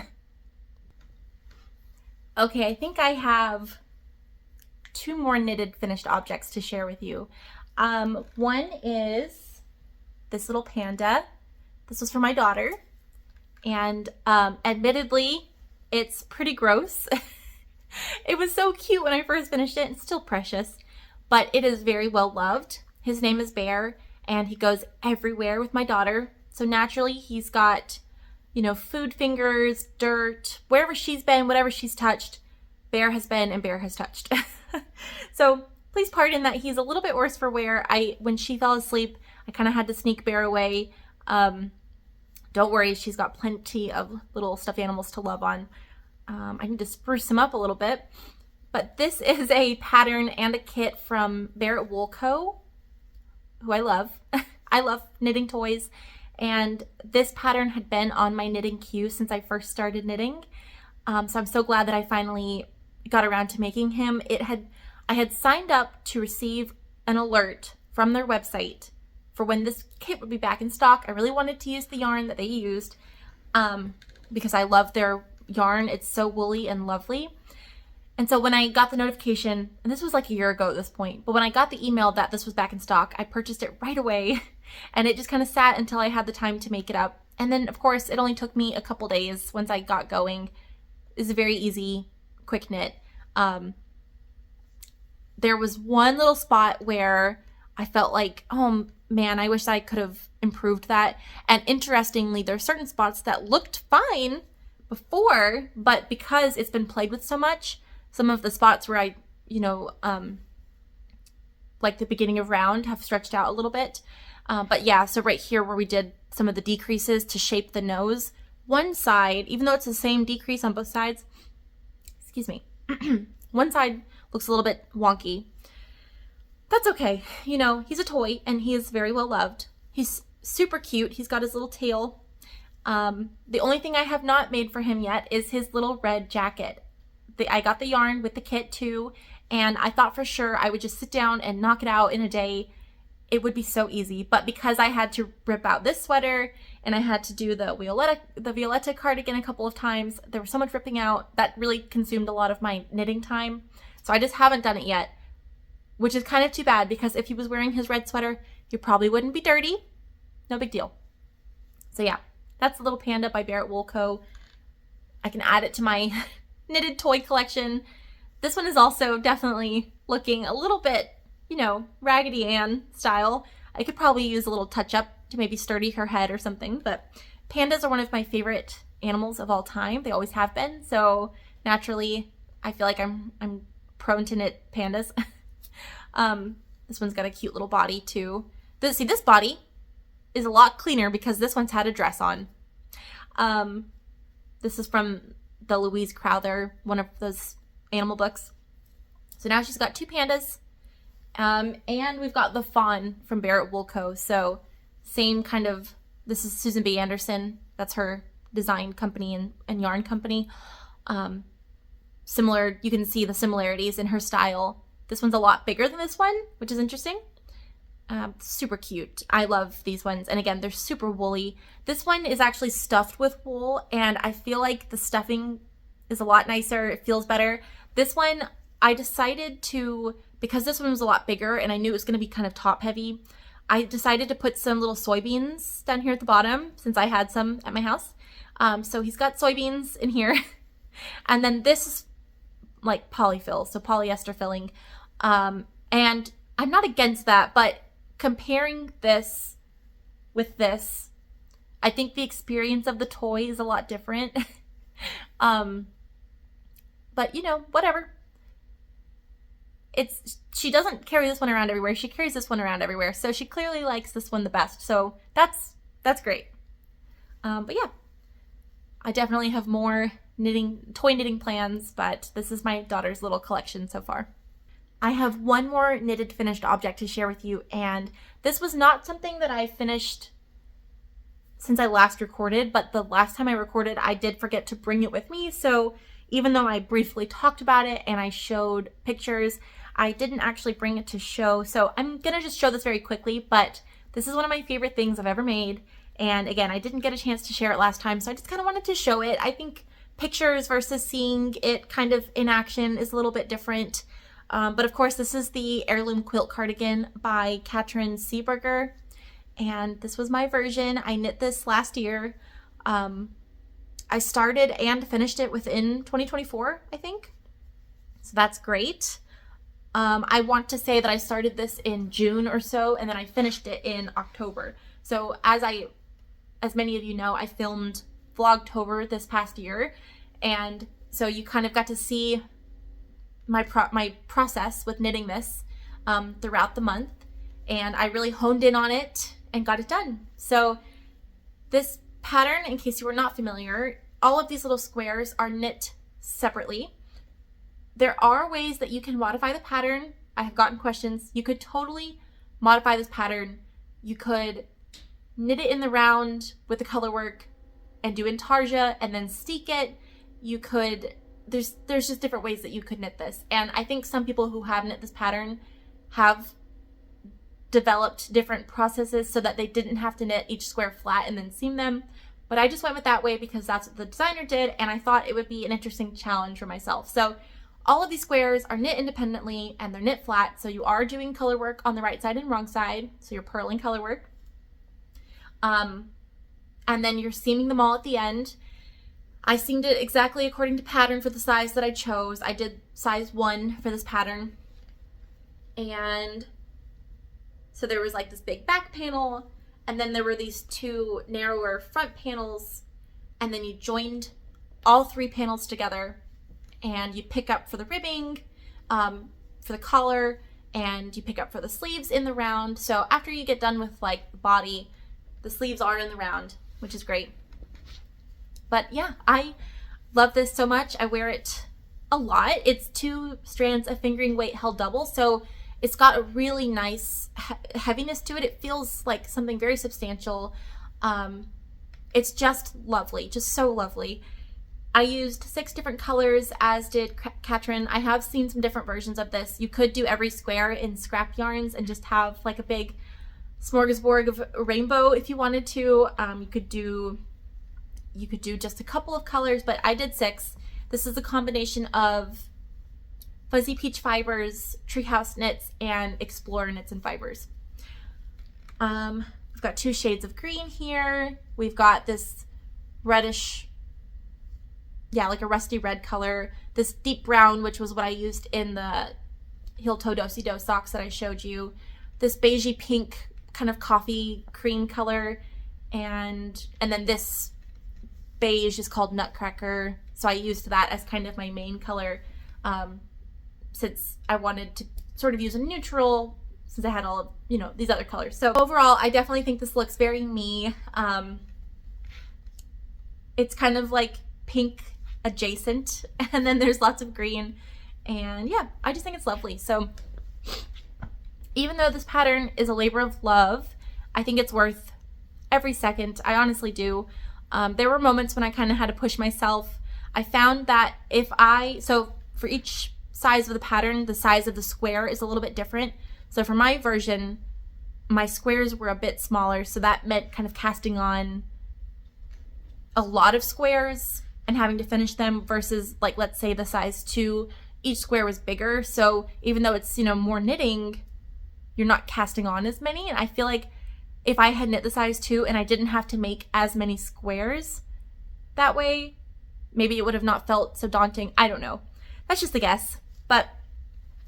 Okay, I think I have 2 more knitted finished objects to share with you. One is this little panda. This was for my daughter, and admittedly, it's pretty gross. It was so cute when I first finished it. It's still precious, but it is very well loved. His name is Bear, and he goes everywhere with my daughter. So naturally, he's got, you know, food fingers, dirt, wherever she's been, whatever she's touched, Bear has been and Bear has touched. So please pardon that he's a little bit worse for wear. When she fell asleep, I kind of had to sneak Bear away. Don't worry, she's got plenty of little stuffed animals to love on. I need to spruce him up a little bit. But this is a pattern and a kit from Vert Wool Co, who I love. I love knitting toys, and this pattern had been on my knitting queue since I first started knitting. So I'm so glad that I finally got around to making him. I had signed up to receive an alert from their website for when this kit would be back in stock. I really wanted to use the yarn that they used because I love their yarn. It's so woolly and lovely. And so when I got the notification, and this was like a year ago at this point, but when I got the email that this was back in stock, I purchased it right away, and it just kind of sat until I had the time to make it up. And then of course it only took me a couple days once I got going. It's a very easy, quick knit. There was one little spot where I felt like, oh man, I wish I could have improved that. And interestingly, there are certain spots that looked fine before, but because it's been played with so much, some of the spots where I, you know, like the beginning of round have stretched out a little bit. But yeah, so right here where we did some of the decreases to shape the nose, one side, even though it's the same decrease on both sides, excuse me, one side looks a little bit wonky. That's okay. You know, he's a toy and he is very well loved. He's super cute. He's got his little tail. The only thing I have not made for him yet is his little red jacket. I got the yarn with the kit too, and I thought for sure I would just sit down and knock it out in a day. It would be so easy, but because I had to rip out this sweater and I had to do the Wioletta cardigan a couple of times, there was so much ripping out that really consumed a lot of my knitting time. So I just haven't done it yet, which is kind of too bad because if he was wearing his red sweater, he probably wouldn't be dirty. No big deal. So yeah, that's the little Panda by Vert Co. I can add it to my knitted toy collection. This one is also definitely looking a little bit, you know, Raggedy Ann style. I could probably use a little touch up to maybe sturdy her head or something, but pandas are one of my favorite animals of all time. They always have been. So naturally, I feel like I'm prone to knit pandas. This one's got a cute little body too. See, this body is a lot cleaner because this one's had a dress on. This is from the Louise Crowther, one of those animal books. So now she's got two pandas. And we've got the fawn from Vert Co. So same kind of, this is Susan B. Anderson. That's her design company and yarn company. Similar, you can see the similarities in her style. This one's a lot bigger than this one, which is interesting. Super cute. I love these ones. And again, they're super woolly. This one is actually stuffed with wool, and I feel like the stuffing is a lot nicer. It feels better. This one, I decided to, because this one was a lot bigger and I knew it was going to be kind of top heavy, I decided to put some little soybeans down here at the bottom since I had some at my house. So he's got soybeans in here. And then this is like polyfill, so polyester filling. And I'm not against that, but comparing this with this, I think the experience of the toy is a lot different. But you know, whatever. She doesn't carry this one around everywhere. She carries this one around everywhere. So she clearly likes this one the best. So that's great. But yeah, I definitely have more toy knitting plans, but this is my daughter's little collection so far. I have one more knitted finished object to share with you, and this was not something that I finished since I last recorded, but the last time I recorded, I did forget to bring it with me. So even though I briefly talked about it and I showed pictures, I didn't actually bring it to show. So I'm gonna just show this very quickly, but this is one of my favorite things I've ever made. And again, I didn't get a chance to share it last time, so I just kind of wanted to show it. I think pictures versus seeing it kind of in action is a little bit different. But of course, this is the Heirloom Quilt Cardigan by Katrin Seeberger. And this was my version. I knit this last year. I started and finished it within 2024, I think. So that's great. I want to say that I started this in June or so, and then I finished it in October. So as many of you know, I filmed Vlogtober this past year, and so you kind of got to see my process with knitting this throughout the month, and I really honed in on it and got it done. So this pattern, in case you were not familiar, all of these little squares are knit separately. There are ways that you can modify the pattern. I have gotten questions. You could totally modify this pattern. You could knit it in the round with the color work and do intarsia and then steek it. You could, there's just different ways that you could knit this. And I think some people who have knit this pattern have developed different processes so that they didn't have to knit each square flat and then seam them. But I just went with that way because that's what the designer did, and I thought it would be an interesting challenge for myself. So all of these squares are knit independently and they're knit flat, so you are doing color work on the right side and wrong side, so you're purling color work. And then you're seaming them all at the end. I seamed it exactly according to pattern for the size that I chose. I did size 1 for this pattern. And so there was like this big back panel, and then there were these 2 narrower front panels, and then you joined all 3 panels together, and you pick up for the ribbing, for the collar, and you pick up for the sleeves in the round. So after you get done with like the body, the sleeves are in the round, which is great. But yeah, I love this so much. I wear it a lot. It's 2 strands of fingering weight held double, so it's got a really nice heaviness to it. It feels like something very substantial. It's just lovely, just so lovely. I used 6 different colors, as did Katrin. I have seen some different versions of this. You could do every square in scrap yarns and just have like a big smorgasbord of a rainbow if you wanted to. You could do just a couple of colors, but I did 6. This is a combination of Fuzzy Peach Fibers, Treehouse Knits, and Explorer Knits and Fibers. We've got 2 shades of green here. We've got this reddish, yeah, like a rusty red color. This deep brown, which was what I used in the heel toe do-si-do socks that I showed you. This beigey pink kind of coffee cream color, and then this beige is called Nutcracker. So I used that as kind of my main color, since I wanted to sort of use a neutral, since I had all of, you know, these other colors. So overall, I definitely think this looks very me. It's kind of like pink adjacent, and then there's lots of green, and yeah, I just think it's lovely. So even though this pattern is a labor of love, I think it's worth every second. I honestly do. There were moments when I kind of had to push myself. I found that so for each size of the pattern, the size of the square is a little bit different. So for my version, my squares were a bit smaller, so that meant kind of casting on a lot of squares and having to finish them, versus like, let's say the size 2, each square was bigger. So even though it's, you know, more knitting, you're not casting on as many. And I feel like if I had knit the size 2 and I didn't have to make as many squares that way, maybe it would have not felt so daunting. I don't know. That's just a guess. But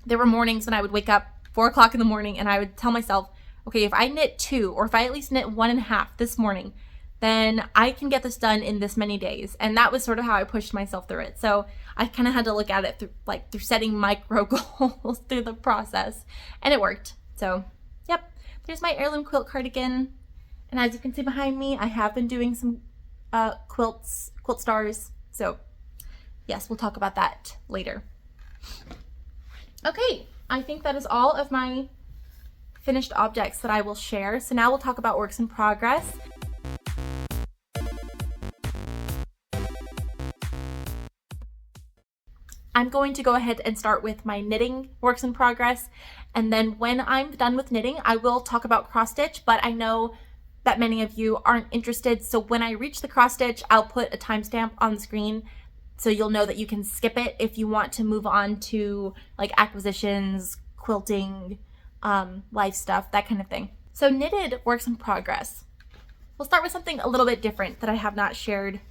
there were mornings when I would wake up 4 o'clock in the morning and I would tell myself, okay, if I knit 2, or if I at least knit 1.5 this morning, then I can get this done in this many days. And that was sort of how I pushed myself through it. So I kind of had to look at it through setting micro goals through the process, and it worked. So yep, there's my heirloom quilt cardigan. And as you can see behind me, I have been doing some quilt stars. So yes, we'll talk about that later. Okay, I think that is all of my finished objects that I will share. So now we'll talk about works in progress. I'm going to go ahead and start with my knitting works in progress, and then when I'm done with knitting, I will talk about cross stitch, but I know that many of you aren't interested, so when I reach the cross stitch, I'll put a timestamp on the screen so you'll know that you can skip it if you want to move on to like acquisitions, quilting, life stuff, that kind of thing. So knitted works in progress. We'll start with something a little bit different that I have not shared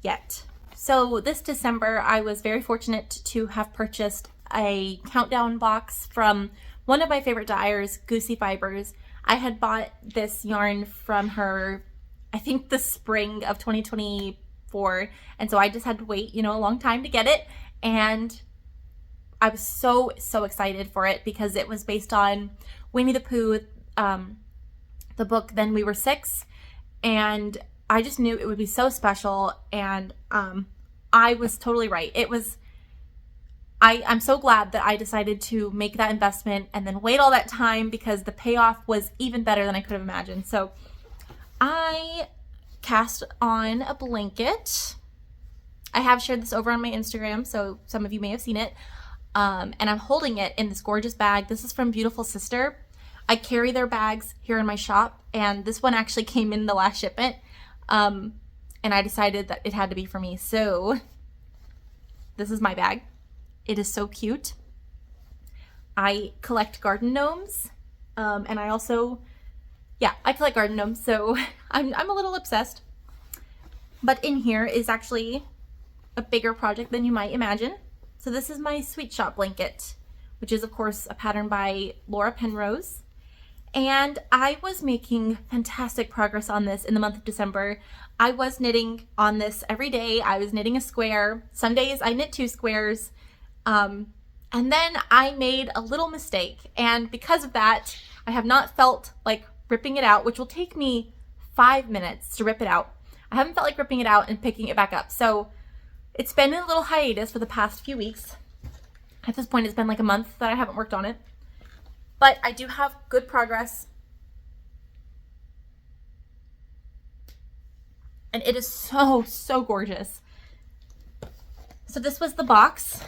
yet. So this December, I was very fortunate to have purchased a countdown box from one of my favorite dyers, Goosey Fibers. I had bought this yarn from her, I think the spring of 2024, and so I just had to wait, you know, a long time to get it, and I was so excited for it because it was based on Winnie the Pooh, the book Then We Were Six, and I just knew it would be so special, and I was totally right. It was, I'm so glad that I decided to make that investment and then wait all that time, because the payoff was even better than I could have imagined. So I cast on a blanket. I have shared this over on my Instagram, so some of you may have seen it. And I'm holding it in this gorgeous bag. This is from Beautiful Sister. I carry their bags here in my shop, and this one actually came in the last shipment. And I decided that it had to be for me. So this is my bag. It is so cute. I collect garden gnomes. And I also, yeah, I collect garden gnomes. So I'm a little obsessed. But in here is actually a bigger project than you might imagine. So this is my Sweet Shop blanket, which is of course a pattern by Laura Penrose. And I was making fantastic progress on this in the month of December. I was knitting on this every day. I was knitting a square. Some days I knit 2 squares. And then I made a little mistake. And because of that, I have not felt like ripping it out, which will take me 5 minutes to rip it out. I haven't felt like ripping it out and picking it back up. So it's been in a little hiatus for the past few weeks. At this point, it's been like a month that I haven't worked on it. But I do have good progress. And it is so gorgeous. So this was the box.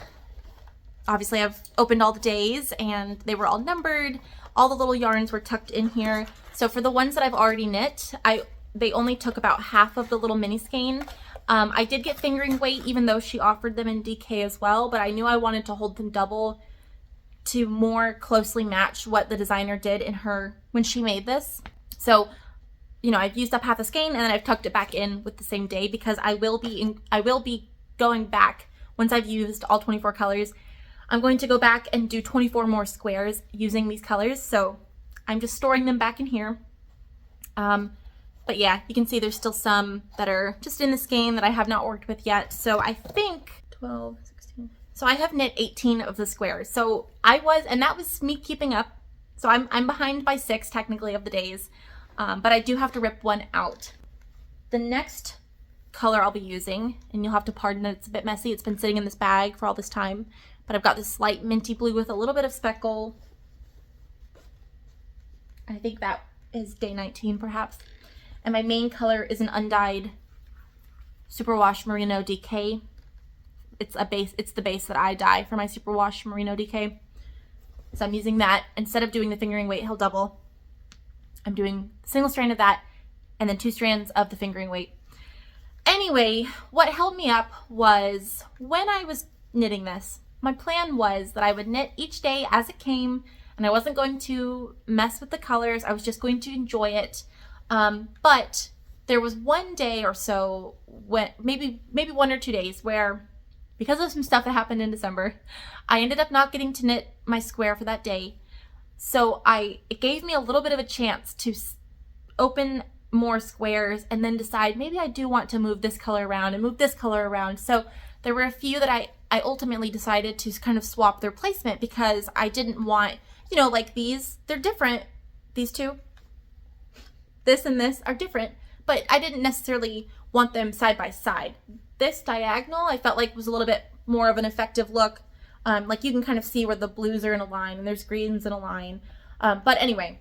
Obviously I've opened all the days and they were all numbered. All the little yarns were tucked in here. So for the ones that I've already knit, they only took about half of the little mini skein. I did get fingering weight even though she offered them in DK as well, but I knew I wanted to hold them double to more closely match what the designer did in her when she made this. So, you know, I've used up half the skein and then I've tucked it back in with the same day because I will be going back once I've used all 24 colors. I'm going to go back and do 24 more squares using these colors. So I'm just storing them back in here. But yeah, you can see there's still some that are just in the skein that I have not worked with yet. So I think 12, 16. So I have knit 18 of the squares. So and that was me keeping up. So I'm behind by 6 technically of the days, but I do have to rip one out. The next color I'll be using, and you'll have to pardon that it's a bit messy. It's been sitting in this bag for all this time, but I've got this light minty blue with a little bit of speckle. I think that is day 19 perhaps. And my main color is an undyed Superwash Merino DK. It's the base that I dye for my Superwash Merino DK. So I'm using that. Instead of doing the fingering weight heel double, I'm doing a single strand of that and then 2 strands of the fingering weight. Anyway, what held me up was when I was knitting this, my plan was that I would knit each day as it came and I wasn't going to mess with the colors. I was just going to enjoy it. But there was one day or so, when maybe 1 or 2 days, where because of some stuff that happened in December, I ended up not getting to knit my square for that day. So it gave me a little bit of a chance to open more squares and then decide maybe I do want to move this color around and move this color around. So there were a few that I ultimately decided to kind of swap their placement because I didn't want, you know, like these, they're different. These two, this and this are different, but I didn't necessarily want them side by side. This diagonal I felt like was a little bit more of an effective look. Like you can kind of see where the blues are in a line and there's greens in a line. But anyway,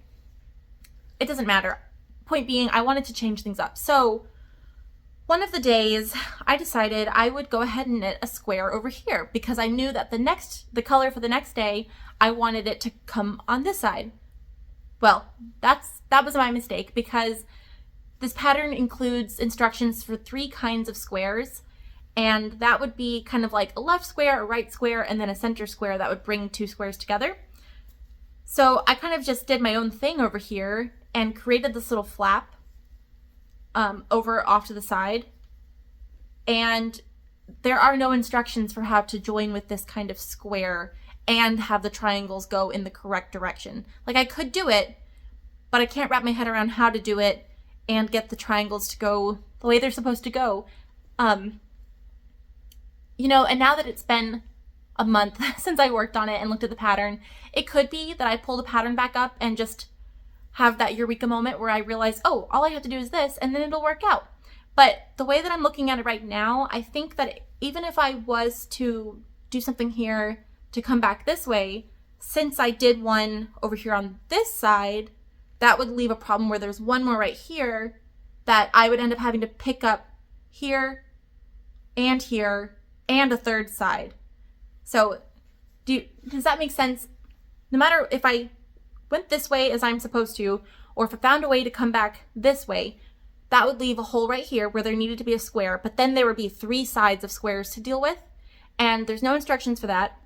it doesn't matter. Point being, I wanted to change things up. So one of the days I decided I would go ahead and knit a square over here because I knew that the color for the next day, I wanted it to come on this side. Well, that was my mistake because this pattern includes instructions for 3 kinds of squares, and that would be kind of like a left square, a right square, and then a center square that would bring 2 squares together. So I kind of just did my own thing over here and created this little flap over off to the side, and there are no instructions for how to join with this kind of square and have the triangles go in the correct direction. Like I could do it, but I can't wrap my head around how to do it and get the triangles to go the way they're supposed to go. You know, and now that it's been a month since I worked on it and looked at the pattern, it could be that I pull the pattern back up and just have that eureka moment where I realize, oh, all I have to do is this and then it'll work out. But the way that I'm looking at it right now, I think that even if I was to do something here to come back this way, since I did one over here on this side, that would leave a problem where there's one more right here that I would end up having to pick up here and a third side. So does that make sense? No matter if I went this way as I'm supposed to, or if I found a way to come back this way, that would leave a hole right here where there needed to be a square, but then there would be 3 sides of squares to deal with, and there's no instructions for that.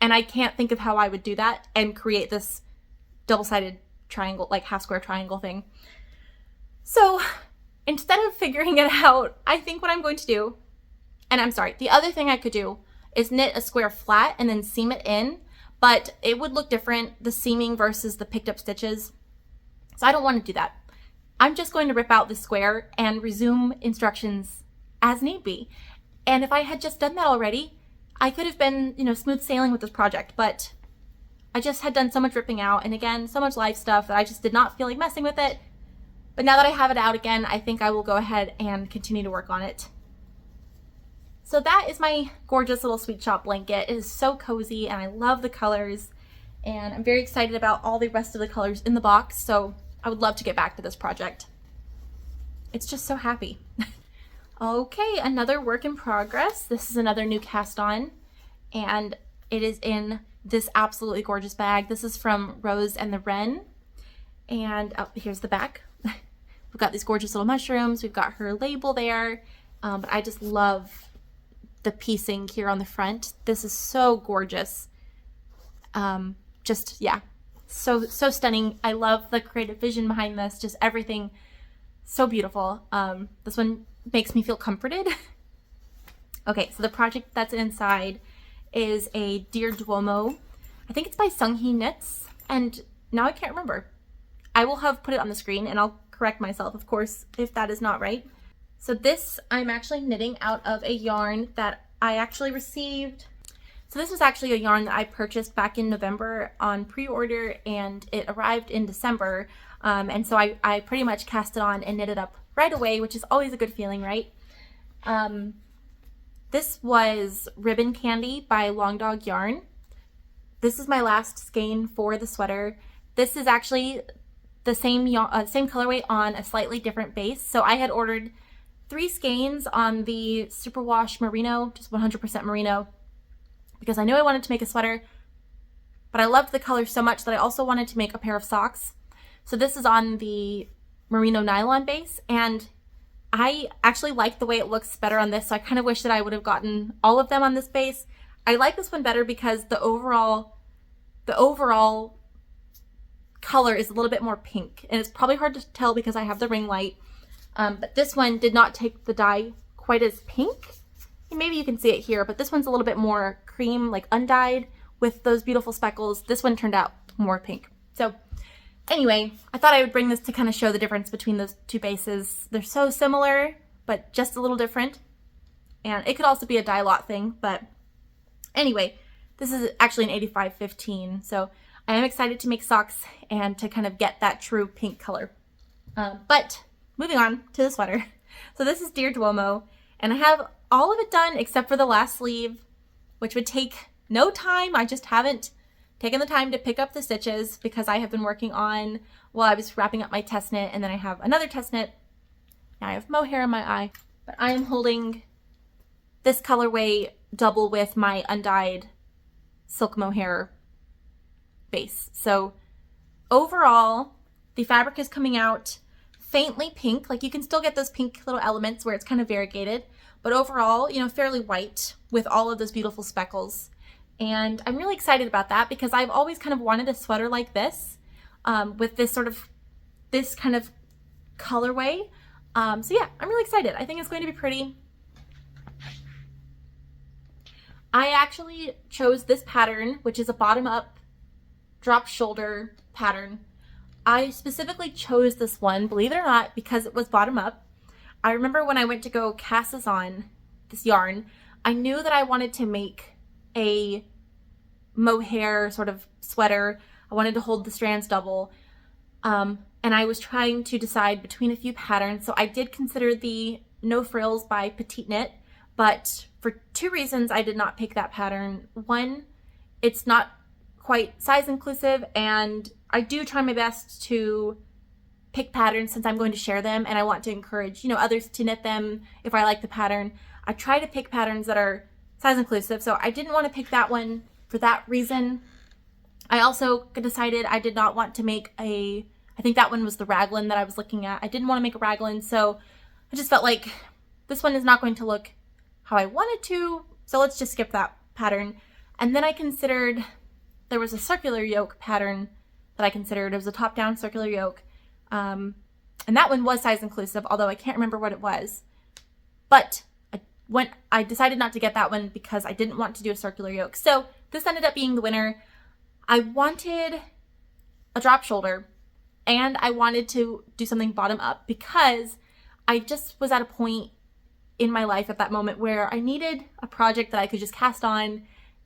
And I can't think of how I would do that and create this double-sided triangle, like half square triangle thing. So instead of figuring it out, I think what I'm going to do, and I'm sorry, the other thing I could do is knit a square flat and then seam it in, but it would look different, the seaming versus the picked up stitches. So I don't want to do that. I'm just going to rip out the square and resume instructions as need be. And if I had just done that already, I could have been, you know, smooth sailing with this project, but I just had done so much ripping out, and again, so much live stuff that I just did not feel like messing with it. But now that I have it out again, I think I will go ahead and continue to work on it. So that is my gorgeous little sweet shop blanket. It is so cozy and I love the colors, and I'm very excited about all the rest of the colors in the box, so I would love to get back to this project. It's just so happy. Okay, another work in progress. This is another new cast on, and it is in this absolutely gorgeous bag. This is from Rose and the Wren, and oh, here's the back. We've got these gorgeous little mushrooms. We've got her label there, but I just love the piecing here on the front. This is so gorgeous. Just, yeah, so stunning. I love the creative vision behind this, just everything so beautiful. This one makes me feel comforted. Okay, so the project that's inside is a Dear Duomo. I think it's by Sunghi Knits, and now I can't remember. I will have put it on the screen, and I'll correct myself, of course, if that is not right. So this I'm actually knitting out of a yarn that I actually received. So this was actually a yarn that I purchased back in November on pre-order, and it arrived in December. And so I pretty much cast it on and knit it up right away, which is always a good feeling, right? This was Ribbon Candy by Long Dog Yarn. This is my last skein for the sweater. This is actually the same colorway on a slightly different base. So I had ordered 3 skeins on the Superwash Merino, just 100% Merino, because I knew I wanted to make a sweater, but I loved the color so much that I also wanted to make a pair of socks. So this is on the Merino nylon base, and I actually like the way it looks better on this, so I kind of wish that I would have gotten all of them on this base. I like this one better because the overall color is a little bit more pink, and it's probably hard to tell because I have the ring light, but this one did not take the dye quite as pink. Maybe you can see it here, but this one's a little bit more cream, like undyed with those beautiful speckles. This one turned out more pink. So anyway, I thought I would bring this to kind of show the difference between those two bases. They're so similar, but just a little different. And it could also be a dye lot thing, but anyway, this is actually an 85-15. So I am excited to make socks and to kind of get that true pink color. But moving on to the sweater. So this is Dear Duomo, and I have all of it done except for the last sleeve, which would take no time. I just haven't taken the time to pick up the stitches because I have been working on, well, I was wrapping up my test knit, and then I have another test knit. Now I have mohair in my eye, but I am holding this colorway double with my undyed silk mohair base. So overall, the fabric is coming out faintly pink. Like you can still get those pink little elements where it's kind of variegated, but overall, you know, fairly white with all of those beautiful speckles. And I'm really excited about that because I've always kind of wanted a sweater like this, with this kind of colorway. So yeah, I'm really excited. I think it's going to be pretty. I actually chose this pattern, which is a bottom up drop shoulder pattern. I specifically chose this one, believe it or not, because it was bottom up. I remember when I went to go cast this on, this yarn, I knew that I wanted to make a mohair sort of sweater. I wanted to hold the strands double. And I was trying to decide between a few patterns. So I did consider the No Frills by Petite Knit, but for 2 reasons I did not pick that pattern. One, it's not quite size inclusive, and I do try my best to pick patterns since I'm going to share them, and I want to encourage, you know, others to knit them if I like the pattern. I try to pick patterns that are size inclusive, so I didn't want to pick that one for that reason. I also decided I did not want to make I think that one was the raglan that I was looking at. I didn't want to make a raglan, so I just felt like this one is not going to look how I wanted to, so let's just skip that pattern. And then I considered, there was a circular yoke pattern that I considered. It was a top-down circular yoke. And that one was size inclusive, although I can't remember what it was. But I decided not to get that one because I didn't want to do a circular yoke. So this ended up being the winner. I wanted a drop shoulder, and I wanted to do something bottom up because I just was at a point in my life at that moment where I needed a project that I could just cast on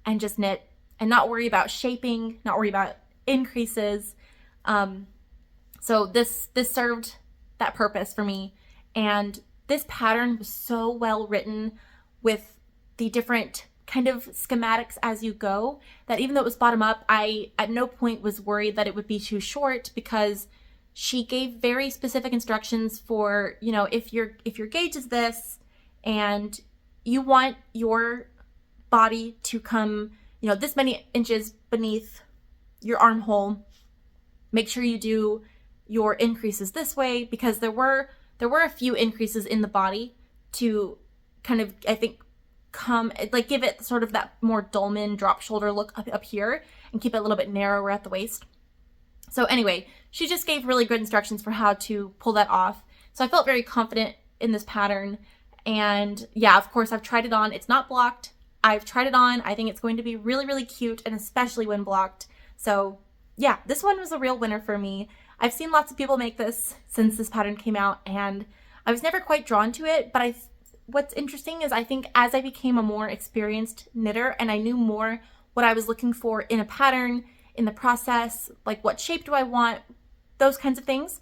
and just knit and not worry about shaping, not worry about increases. So this served that purpose for me. And this pattern was so well written with the different kind of schematics as you go that even though it was bottom up, I at no point was worried that it would be too short because she gave very specific instructions for, you know, if your gauge is this, and you want your body to come, you know, this many inches beneath your armhole. Make sure you do your increases this way, because there were a few increases in the body to kind of, I think, come like give it sort of that more dolman drop shoulder look up here and keep it a little bit narrower at the waist. So anyway, she just gave really good instructions for how to pull that off. So I felt very confident in this pattern. And yeah, of course, I've tried it on. It's not blocked. I've tried it on. I think it's going to be really, really cute, and especially when blocked. So yeah, this one was a real winner for me. I've seen lots of people make this since this pattern came out, and I was never quite drawn to it. But what's interesting is I think as I became a more experienced knitter and I knew more what I was looking for in a pattern, in the process, like what shape do I want, those kinds of things,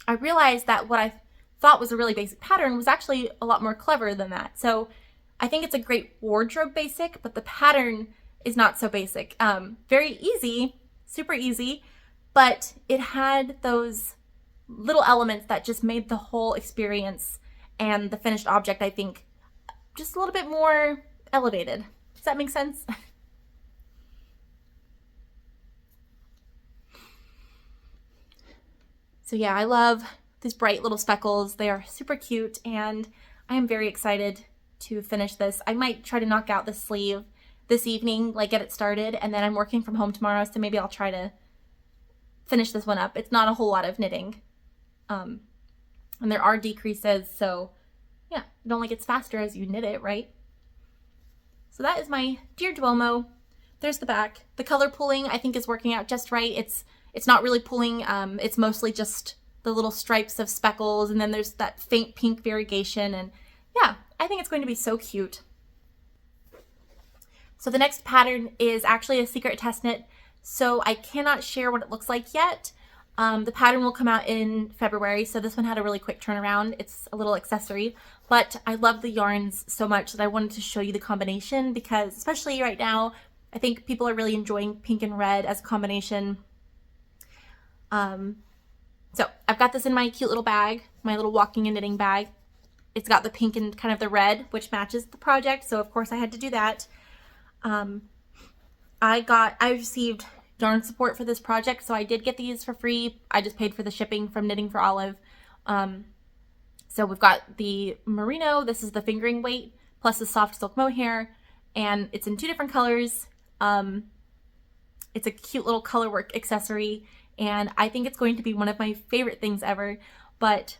I realized that what I thought was a really basic pattern was actually a lot more clever than that. So I think it's a great wardrobe basic, but the pattern is not so basic. Very easy, super easy, but it had those little elements that just made the whole experience and the finished object, I think, just a little bit more elevated. Does that make sense? So yeah, I love these bright little speckles. They are super cute, and I am very excited to finish this. I might try to knock out the sleeve this evening, like get it started, and then I'm working from home tomorrow, so maybe I'll try to finish this one up. It's not a whole lot of knitting. And there are decreases, so yeah, it only gets faster as you knit it, right? So that is my Dear Duomo. There's the back. The color pulling, I think, is working out just right. It's not really pulling, it's mostly just the little stripes of speckles, and then there's that faint pink variegation, and yeah, I think it's going to be so cute. So the next pattern is actually a secret test knit, so I cannot share what it looks like yet. The pattern will come out in February, so this one had a really quick turnaround. It's a little accessory, but I love the yarns so much that I wanted to show you the combination, because especially right now, I think people are really enjoying pink and red as a combination. So I've got this in my cute little bag, my little walking and knitting bag. It's got the pink and kind of the red, which matches the project, so of course I had to do that. I received yarn support for this project, so I did get these for free. I just paid for the shipping from Knitting for Olive. So we've got the merino, this is the fingering weight, plus the soft silk mohair, and it's in 2 different colors. It's a cute little colorwork accessory, and I think it's going to be one of my favorite things ever. But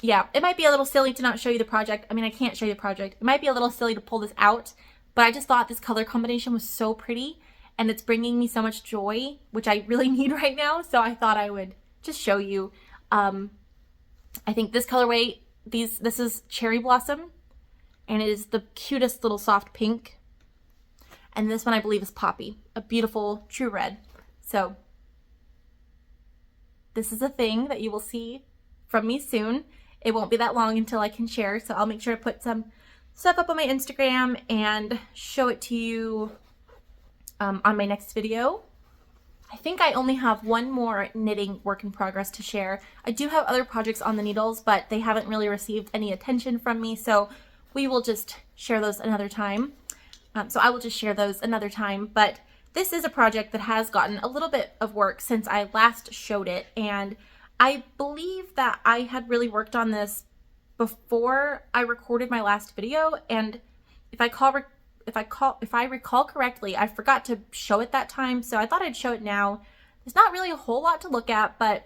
yeah, it might be a little silly to not show you the project. I mean, I can't show you the project. It might be a little silly to pull this out, but I just thought this color combination was so pretty, and it's bringing me so much joy, which I really need right now, so I thought I would just show you. I think this colorway, this is Cherry Blossom, and it is the cutest little soft pink. And this one I believe is Poppy, a beautiful true red. So this is a thing that you will see from me soon. It won't be that long until I can share, so I'll make sure to put some stuff up on my Instagram and show it to you on my next video. I think I only have one more knitting work in progress to share. I do have other projects on the needles, but they haven't really received any attention from me, so we will just share those another time. So I will just share those another time, but this is a project that has gotten a little bit of work since I last showed it, and I believe that I had really worked on this before I recorded my last video, and if I recall correctly, I forgot to show it that time, so I thought I'd show it now. There's not really a whole lot to look at, but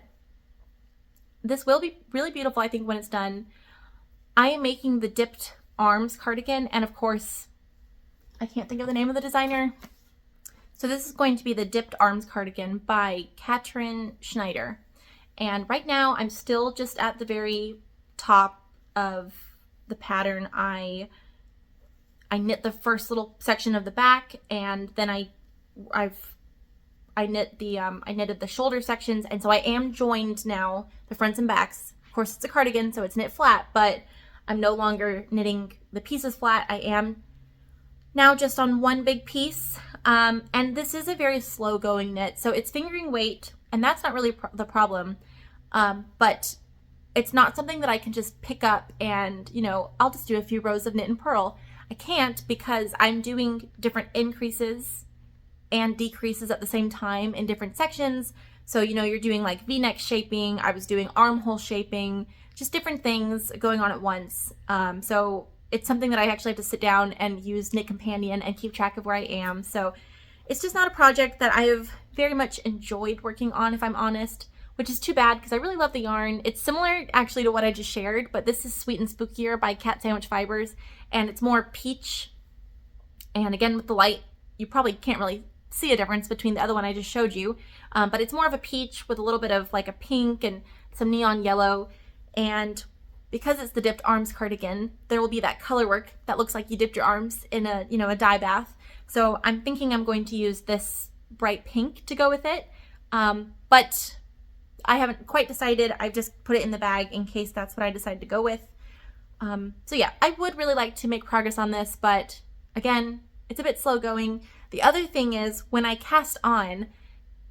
this will be really beautiful, I think, when it's done. I am making the dipped arms cardigan, and of course, I can't think of the name of the designer. So this is going to be the dipped arms cardigan by Katrin Schneider. And right now I'm still just at the very top of the pattern. I knit the first little section of the back, and then I knitted the shoulder sections, and so I am joined now, the fronts and backs. Of course, it's a cardigan, so it's knit flat, but I'm no longer knitting the pieces flat. I am now just on one big piece, and this is a very slow going knit, so it's fingering weight, and that's not really the problem, but it's not something that I can just pick up and, you know, I'll just do a few rows of knit and purl. I can't because I'm doing different increases and decreases at the same time in different sections. So, you know, you're doing like V-neck shaping, I was doing armhole shaping, just different things going on at once. So it's something that I actually have to sit down and use Knit Companion and keep track of where I am. So it's just not a project that I have very much enjoyed working on, if I'm honest, which is too bad because I really love the yarn. It's similar actually to what I just shared, but this is Sweet and Spookier by Cat Sandwich Fibers, and it's more peach. And again, with the light, you probably can't really see a difference between the other one I just showed you, but it's more of a peach with a little bit of like a pink and some neon yellow. And because it's the dipped arms cardigan, there will be that color work that looks like you dipped your arms in a, you know, a dye bath. So I'm thinking I'm going to use this bright pink to go with it, but I haven't quite decided. I've just put it in the bag in case that's what I decide to go with. So yeah, I would really like to make progress on this, but again, it's a bit slow going. The other thing is when I cast on,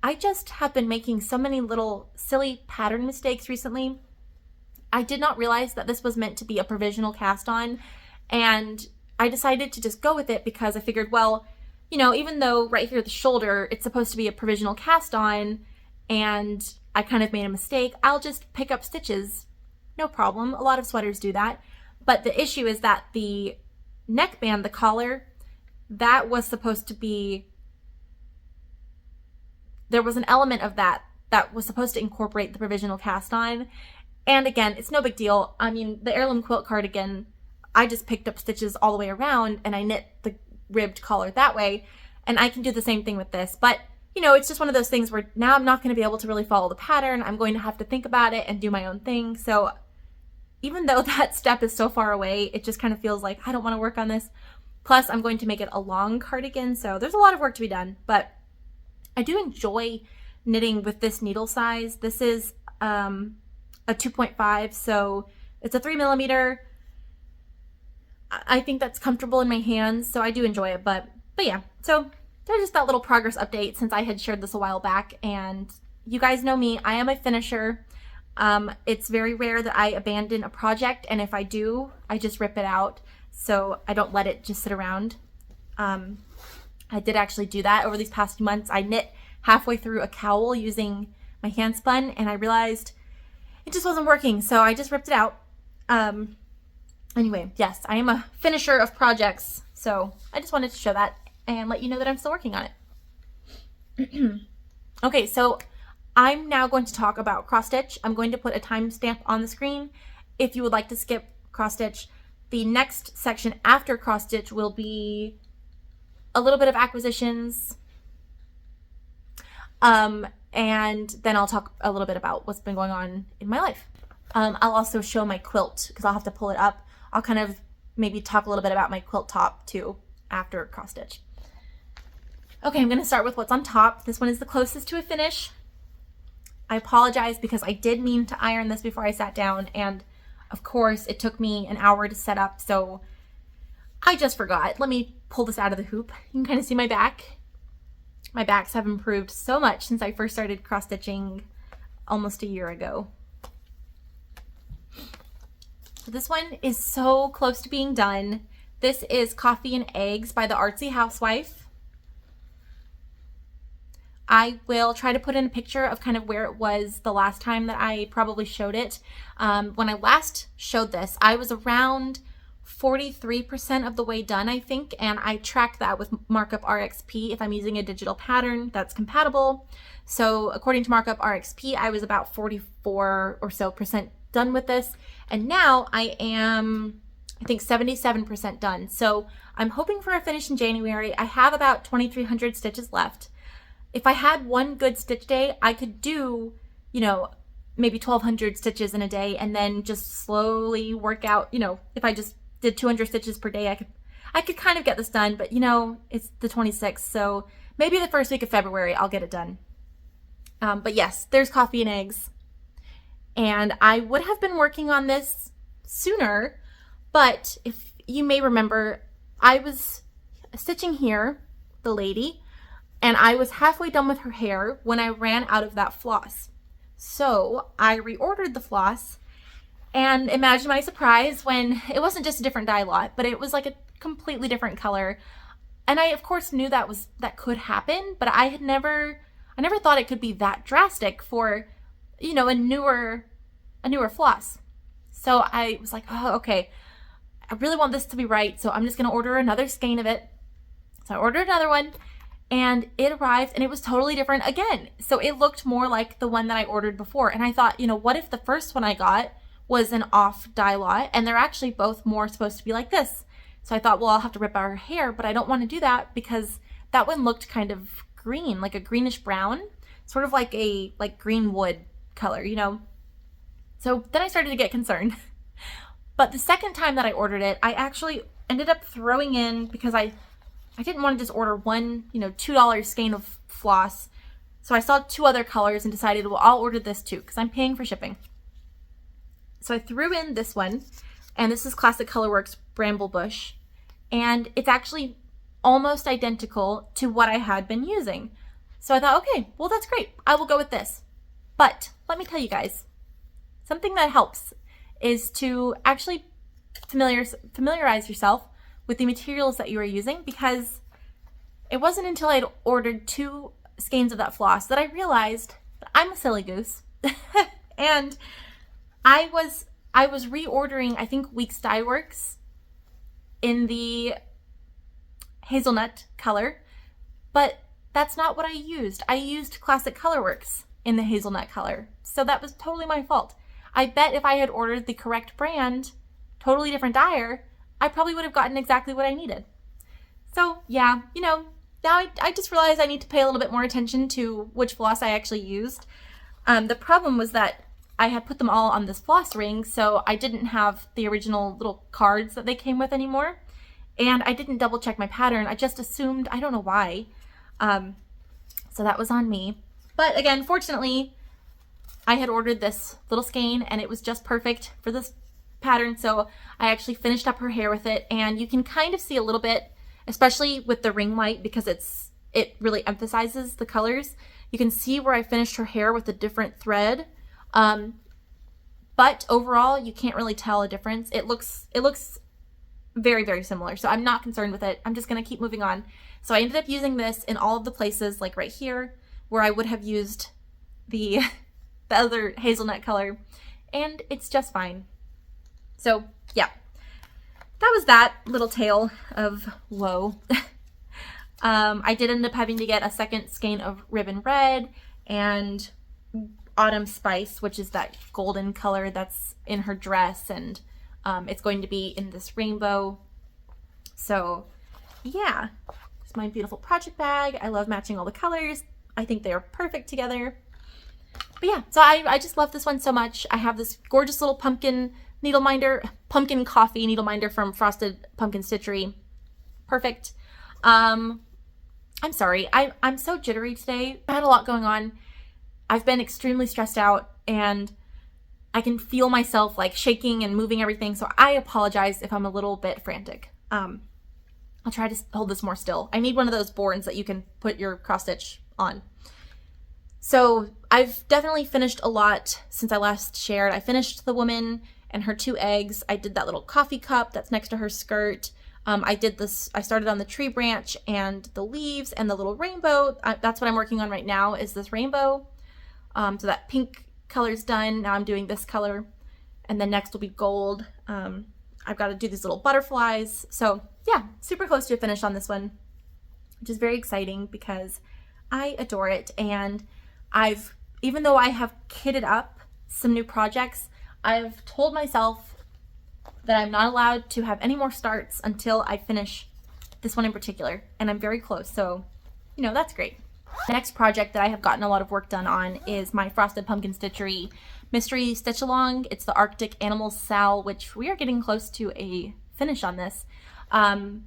I just have been making so many little silly pattern mistakes recently. I did not realize that this was meant to be a provisional cast on, and I decided to just go with it because I figured, well, you know, even though right here at the shoulder, it's supposed to be a provisional cast on, and I kind of made a mistake, I'll just pick up stitches. No problem. A lot of sweaters do that. But the issue is that the neckband, the collar, that was supposed to be, there was an element of that was supposed to incorporate the provisional cast on. And again, it's no big deal. I mean, the heirloom quilt cardigan, I just picked up stitches all the way around and I knit the ribbed collar that way. And I can do the same thing with this. But, you know, it's just one of those things where now I'm not going to be able to really follow the pattern. I'm going to have to think about it and do my own thing. So even though that step is so far away, it just kind of feels like I don't want to work on this. Plus, I'm going to make it a long cardigan, so there's a lot of work to be done. But I do enjoy knitting with this needle size. This is a 2.5, so it's a 3mm. I think that's comfortable in my hands, so I do enjoy it. But yeah, so there's just that little progress update since I had shared this a while back. And you guys know me, I am a finisher. It's very rare that I abandon a project, and if I do, I just rip it out. So I don't let it just sit around. I did actually do that over these past few months. I knit halfway through a cowl using my hand spun, and I realized it just wasn't working, so I just ripped it out. Anyway, yes, I am a finisher of projects, so I just wanted to show that and let you know that I'm still working on it. Okay, so I'm now going to talk about cross stitch. I'm going to put a timestamp on the screen if you would like to skip cross stitch. The next section after cross stitch will be a little bit of acquisitions, and then I'll talk a little bit about what's been going on in my life. I'll also show my quilt because I'll have to pull it up. I'll kind of maybe talk a little bit about my quilt top too after cross stitch. Okay, I'm going to start with what's on top. This one is the closest to a finish. I apologize because I did mean to iron this before I sat down, and of course it took me an hour to set up, so I just forgot. Let me pull this out of the hoop. You can kind of see my back. My backs have improved so much since I first started cross stitching almost a year ago. So this one is so close to being done. This is Coffee and Eggs by the Artsy Housewife. I will try to put in a picture of kind of where it was the last time that I probably showed it. When I last showed this, I was around 43% of the way done, I think, and I tracked that with Markup RXP if I'm using a digital pattern that's compatible. So according to Markup RXP, I was about 44% or so done with this, and now I am, I think, 77% done. So I'm hoping for a finish in January. I have about 2,300 stitches left. If I had one good stitch day, I could do, you know, maybe 1,200 stitches in a day and then just slowly work out, you know, if I just did 200 stitches per day, I could kind of get this done, but you know, it's the 26th, so maybe the first week of February I'll get it done. But yes, there's Coffee and Eggs. And I would have been working on this sooner, but if you may remember, I was stitching here, the lady, and I was halfway done with her hair when I ran out of that floss. So I reordered the floss, And imagine my surprise when it wasn't just a different dye lot, but it was like a completely different color. And I of course knew that could happen, but I never thought it could be that drastic for, you know, a newer floss. So I was like, oh, okay, I really want this to be right, so I'm just gonna order another skein of it. So I ordered another one, and it arrived, and it was totally different again. So it looked more like the one that I ordered before. And I thought, you know, what if the first one I got was an off dye lot, and they're actually both more supposed to be like this? So I thought, well, I'll have to rip out her hair, but I don't want to do that because that one looked kind of green, like a greenish brown, sort of like a green wood color, you know? So then I started to get concerned. But the second time that I ordered it, I actually ended up throwing in, because I didn't want to just order one, you know, $2 skein of floss. So I saw 2 other colors and decided, well, I'll order this too, because I'm paying for shipping. So I threw in this one, and this is Classic Colorworks Bramble Bush, and it's actually almost identical to what I had been using. So I thought, okay, well, that's great. I will go with this. But let me tell you guys, something that helps is to actually familiarize yourself with the materials that you are using, because it wasn't until I'd ordered 2 skeins of that floss that I realized that I'm a silly goose. And I was reordering, I think, Weeks Dyeworks in the hazelnut color, but that's not what I used. I used Classic Colorworks in the hazelnut color. So that was totally my fault. I bet if I had ordered the correct brand, totally different dyer, I probably would have gotten exactly what I needed. So yeah, you know, now I just realized I need to pay a little bit more attention to which floss I actually used. The problem was that I had put them all on this floss ring, so I didn't have the original little cards that they came with anymore. And I didn't double check my pattern. I just assumed, I don't know why. So that was on me. But again, fortunately, I had ordered this little skein and it was just perfect for this pattern. So I actually finished up her hair with it, and you can kind of see a little bit, especially with the ring light, because it really emphasizes the colors. You can see where I finished her hair with a different thread. But overall, you can't really tell a difference. It looks very, very similar. So I'm not concerned with it. I'm just going to keep moving on. So I ended up using this in all of the places, like right here, where I would have used the other hazelnut color, and it's just fine. So yeah, that was that little tale of woe. I did end up having to get a second skein of Ribbon Red and Autumn Spice, which is that golden color that's in her dress, and it's going to be in this rainbow. So yeah, it's my beautiful project bag. I love matching all the colors. I think they are perfect together. But yeah, so I just love this one so much. I have this gorgeous little pumpkin needle minder, pumpkin coffee needle minder from Frosted Pumpkin Stitchery. Perfect. I'm sorry, I'm so jittery today. I had a lot going on. I've been extremely stressed out, and I can feel myself like shaking and moving everything. So I apologize if I'm a little bit frantic. I'll try to hold this more still. I need one of those boards that you can put your cross stitch on. So I've definitely finished a lot since I last shared. I finished the woman and her 2 eggs. I did that little coffee cup that's next to her skirt. I started on the tree branch and the leaves and the little rainbow. That's what I'm working on right now, is this rainbow. So that pink color's done. Now I'm doing this color, and then next will be gold. I've got to do these little butterflies. So yeah, super close to a finish on this one, which is very exciting because I adore it. And even though I have kitted up some new projects, I've told myself that I'm not allowed to have any more starts until I finish this one in particular, and I'm very close. So, you know, that's great. The next project that I have gotten a lot of work done on is my Frosted Pumpkin Stitchery Mystery Stitch Along. It's the Arctic Animals Sal, which we are getting close to a finish on this. But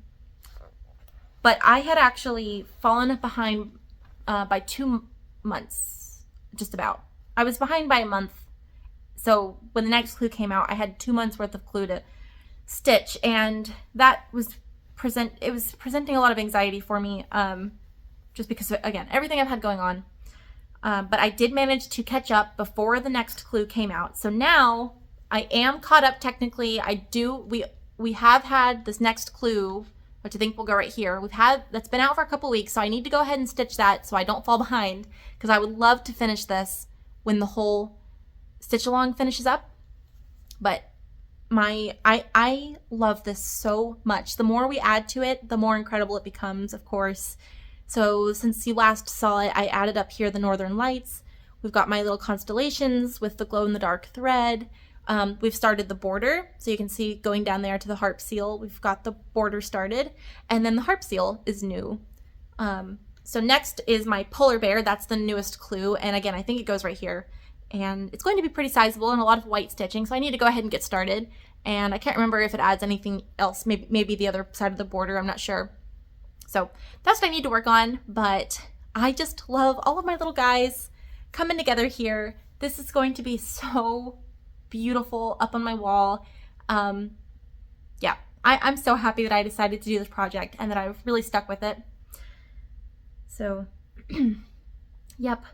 I had actually fallen behind by 2 months, just about. I was behind by a month. So when the next clue came out, I had 2 months worth of clue to stitch, and that was presenting a lot of anxiety for me. Just because, again, everything I've had going on. But I did manage to catch up before the next clue came out. So now I am caught up technically. We have had this next clue, which I think will go right here. That's been out for a couple weeks, so I need to go ahead and stitch that so I don't fall behind, because I would love to finish this when the whole stitch along finishes up. But I love this so much. The more we add to it, the more incredible it becomes, of course. So since you last saw it, I added up here the Northern Lights. We've got my little constellations with the glow-in-the-dark thread. We've started the border, so you can see going down there to the harp seal, we've got the border started, and then the harp seal is new. So next is my polar bear. That's the newest clue, and again, I think it goes right here. And it's going to be pretty sizable and a lot of white stitching, so I need to go ahead and get started. And I can't remember if it adds anything else, maybe the other side of the border, I'm not sure. So that's what I need to work on, but I just love all of my little guys coming together here. This is going to be so beautiful up on my wall. Yeah, I'm so happy that I decided to do this project and that I've really stuck with it. So, yep.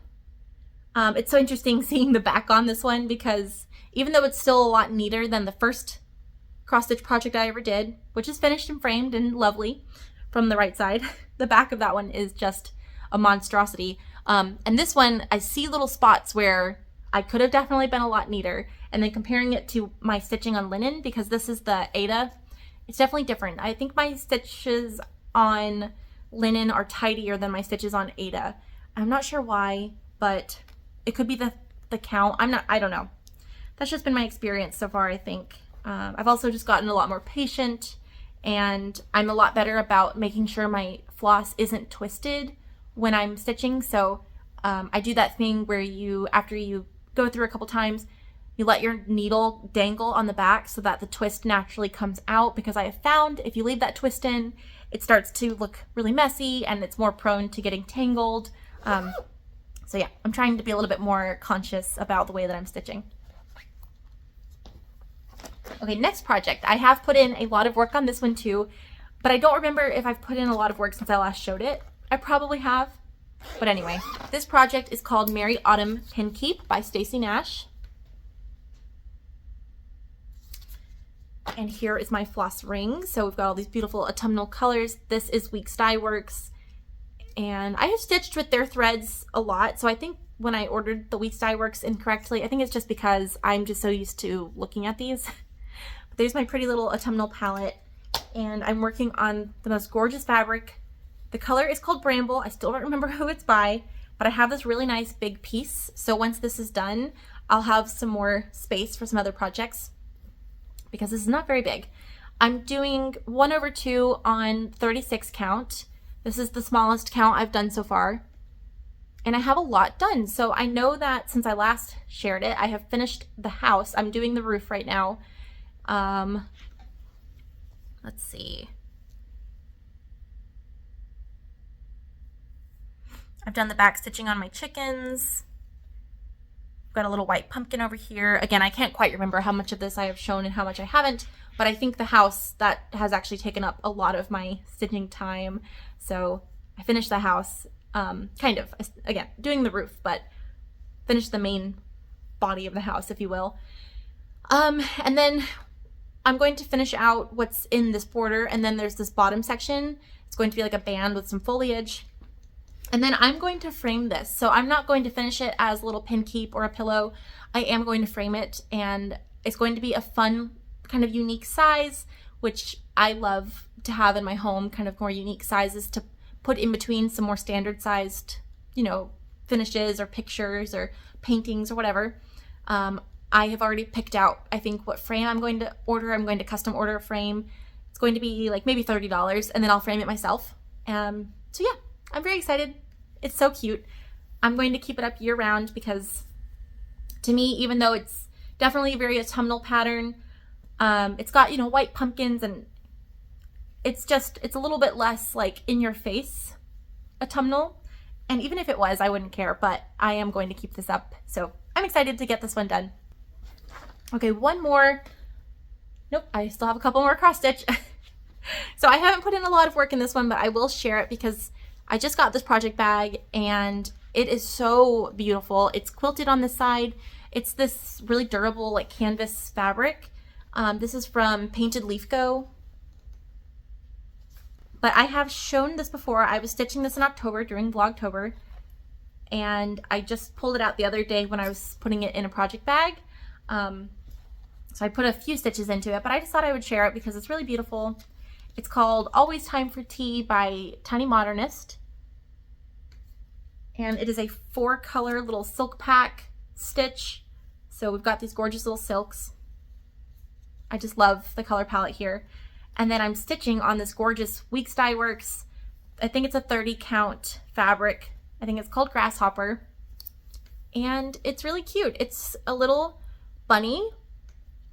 It's so interesting seeing the back on this one, because even though it's still a lot neater than the first cross stitch project I ever did, which is finished and framed and lovely from the right side, the back of that one is just a monstrosity. And this one, I see little spots where I could have definitely been a lot neater. And then comparing it to my stitching on linen, because this is the Ada, it's definitely different. I think my stitches on linen are tidier than my stitches on Ada. I'm not sure why, but it could be the count. I don't know. That's just been my experience so far, I think. I've also just gotten a lot more patient, and I'm a lot better about making sure my floss isn't twisted when I'm stitching. So I do that thing where after you go through a couple times, you let your needle dangle on the back so that the twist naturally comes out, because I have found if you leave that twist in, it starts to look really messy and it's more prone to getting tangled. So yeah, I'm trying to be a little bit more conscious about the way that I'm stitching. Okay, next project. I have put in a lot of work on this one too, but I don't remember if I've put in a lot of work since I last showed it. I probably have. But anyway, this project is called Merry Autumn Pin Keep by Stacey Nash. And here is my floss ring. So we've got all these beautiful autumnal colors. This is Weeks Dyeworks. And I have stitched with their threads a lot. So I think when I ordered the Weeks Dyeworks incorrectly, I think it's just because I'm just so used to looking at these. But there's my pretty little autumnal palette. And I'm working on the most gorgeous fabric. The color is called Bramble. I still don't remember who it's by, but I have this really nice big piece. So once this is done, I'll have some more space for some other projects, because this is not very big. I'm doing 1/2 on 36 count. This is the smallest count I've done so far. And I have a lot done. So I know that since I last shared it, I have finished the house. I'm doing the roof right now. Let's see. I've done the back stitching on my chickens. Got a little white pumpkin over here. Again, I can't quite remember how much of this I have shown and how much I haven't, but I think the house, that has actually taken up a lot of my stitching time. So I finished the house, kind of, again, doing the roof, but finished the main body of the house, if you will. And then I'm going to finish out what's in this border, and then there's this bottom section. It's going to be like a band with some foliage. And then I'm going to frame this. So I'm not going to finish it as a little pin keep or a pillow. I am going to frame it, and it's going to be a fun kind of unique size, which I love to have in my home, kind of more unique sizes to put in between some more standard sized, you know, finishes or pictures or paintings or whatever. I have already picked out, I think, what frame I'm going to order. I'm going to custom order a frame. It's going to be like maybe $30, and then I'll frame it myself. So yeah, I'm very excited. It's so cute. I'm going to keep it up year round, because to me, even though it's definitely a very autumnal pattern, it's got, you know, white pumpkins, and it's a little bit less like in your face autumnal. And even if it was, I wouldn't care, but I am going to keep this up. So I'm excited to get this one done. Okay, one more. Nope, I still have a couple more cross stitch. So I haven't put in a lot of work in this one, but I will share it because I just got this project bag and it is so beautiful. It's quilted on this side. It's this really durable like canvas fabric. This is from Painted Leaf Co. But I have shown this before. I was stitching this in October during Vlogtober, and I just pulled it out the other day when I was putting it in a project bag. So I put a few stitches into it, but I just thought I would share it because it's really beautiful. It's called Always Time for Tea by Tiny Modernist. And it is a 4-color little silk pack stitch. So we've got these gorgeous little silks. I just love the color palette here. And then I'm stitching on this gorgeous Weeks Dyeworks. I think it's a 30 count fabric. I think it's called Grasshopper. And it's really cute. It's a little bunny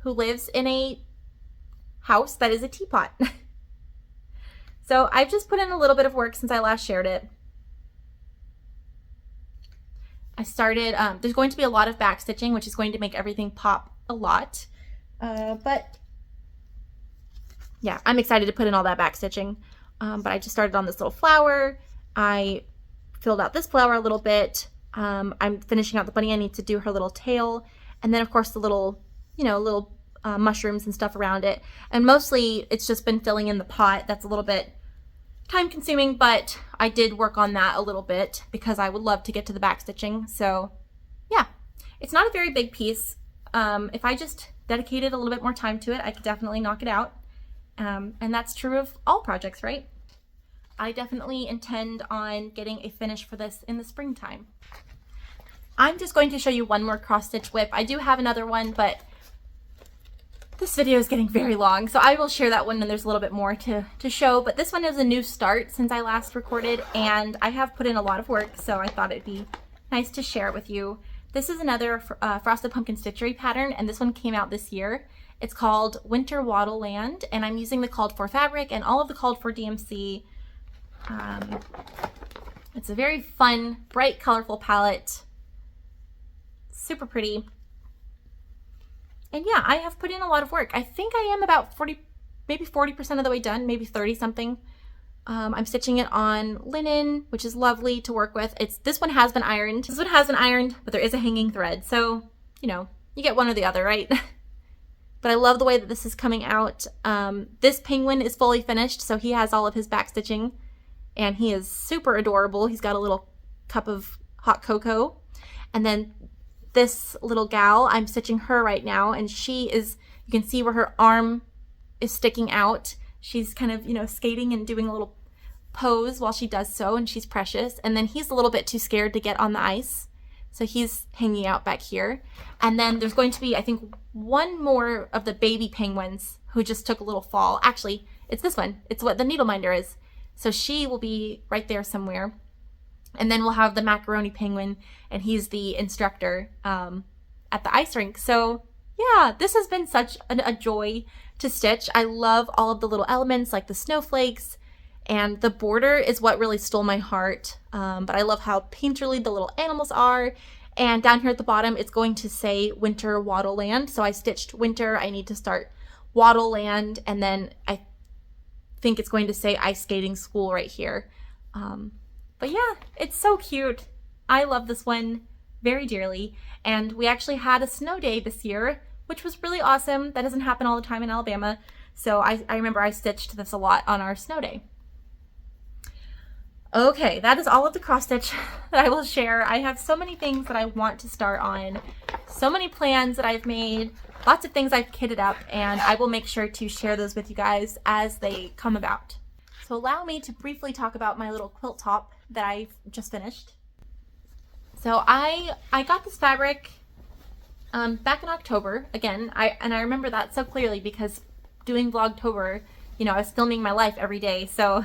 who lives in a house that is a teapot. So I've just put in a little bit of work since I last shared it. I started, there's going to be a lot of back stitching, which is going to make everything pop a lot. But yeah, I'm excited to put in all that back stitching. But I just started on this little flower. I filled out this flower a little bit. I'm finishing out the bunny. I need to do her little tail. And then of course the little, you know, little mushrooms and stuff around it. And mostly it's just been filling in the pot. That's a little bit time consuming, but I did work on that a little bit because I would love to get to the back stitching. So yeah, it's not a very big piece. If I just dedicated a little bit more time to it, I could definitely knock it out. And that's true of all projects, right? I definitely intend on getting a finish for this in the springtime. I'm just going to show you one more cross stitch whip. I do have another one, but this video is getting very long, so I will share that one when there's a little bit more to show. But this one is a new start since I last recorded, and I have put in a lot of work, so I thought it'd be nice to share it with you. This is another Frosted Pumpkin Stitchery pattern, and this one came out this year. It's called Winter Waddleland, and I'm using the called for fabric and all of the called for DMC. It's a very fun, bright, colorful palette. Super pretty. And yeah, I have put in a lot of work. I think I am about 40, maybe 40% of the way done, maybe 30 something. I'm stitching it on linen, which is lovely to work with. This one has been ironed. This one has been ironed, but there is a hanging thread. So, you know, you get one or the other, right? But I love the way that this is coming out. This penguin is fully finished, so he has all of his back stitching, and he is super adorable. He's got a little cup of hot cocoa. And then this little gal, I'm stitching her right now, and she is, you can see where her arm is sticking out. She's kind of, you know, skating and doing a little pose while she does so, and she's precious. And then he's a little bit too scared to get on the ice, so he's hanging out back here. And then there's going to be, I think, one more of the baby penguins who just took a little fall. Actually, it's this one. It's what the needle minder is. So she will be right there somewhere. And then we'll have the macaroni penguin, and he's the instructor at the ice rink. So yeah, this has been such a joy to stitch. I love all of the little elements like the snowflakes, and the border is what really stole my heart. But I love how painterly the little animals are. And down here at the bottom, it's going to say Winter Waddleland. So I stitched winter. I need to start Waddleland, and then I think it's going to say ice skating school right here. But yeah, it's so cute. I love this one very dearly. And we actually had a snow day this year, which was really awesome. That doesn't happen all the time in Alabama. So I remember I stitched this a lot on our snow day. Okay, that is all of the cross stitch that I will share. I have so many things that I want to start on, so many plans that I've made, lots of things I've kitted up, and I will make sure to share those with you guys as they come about. So allow me to briefly talk about my little quilt top that I just finished. So I got this fabric back in October. Again, I remember that so clearly because doing Vlogtober, you know, I was filming my life every day, so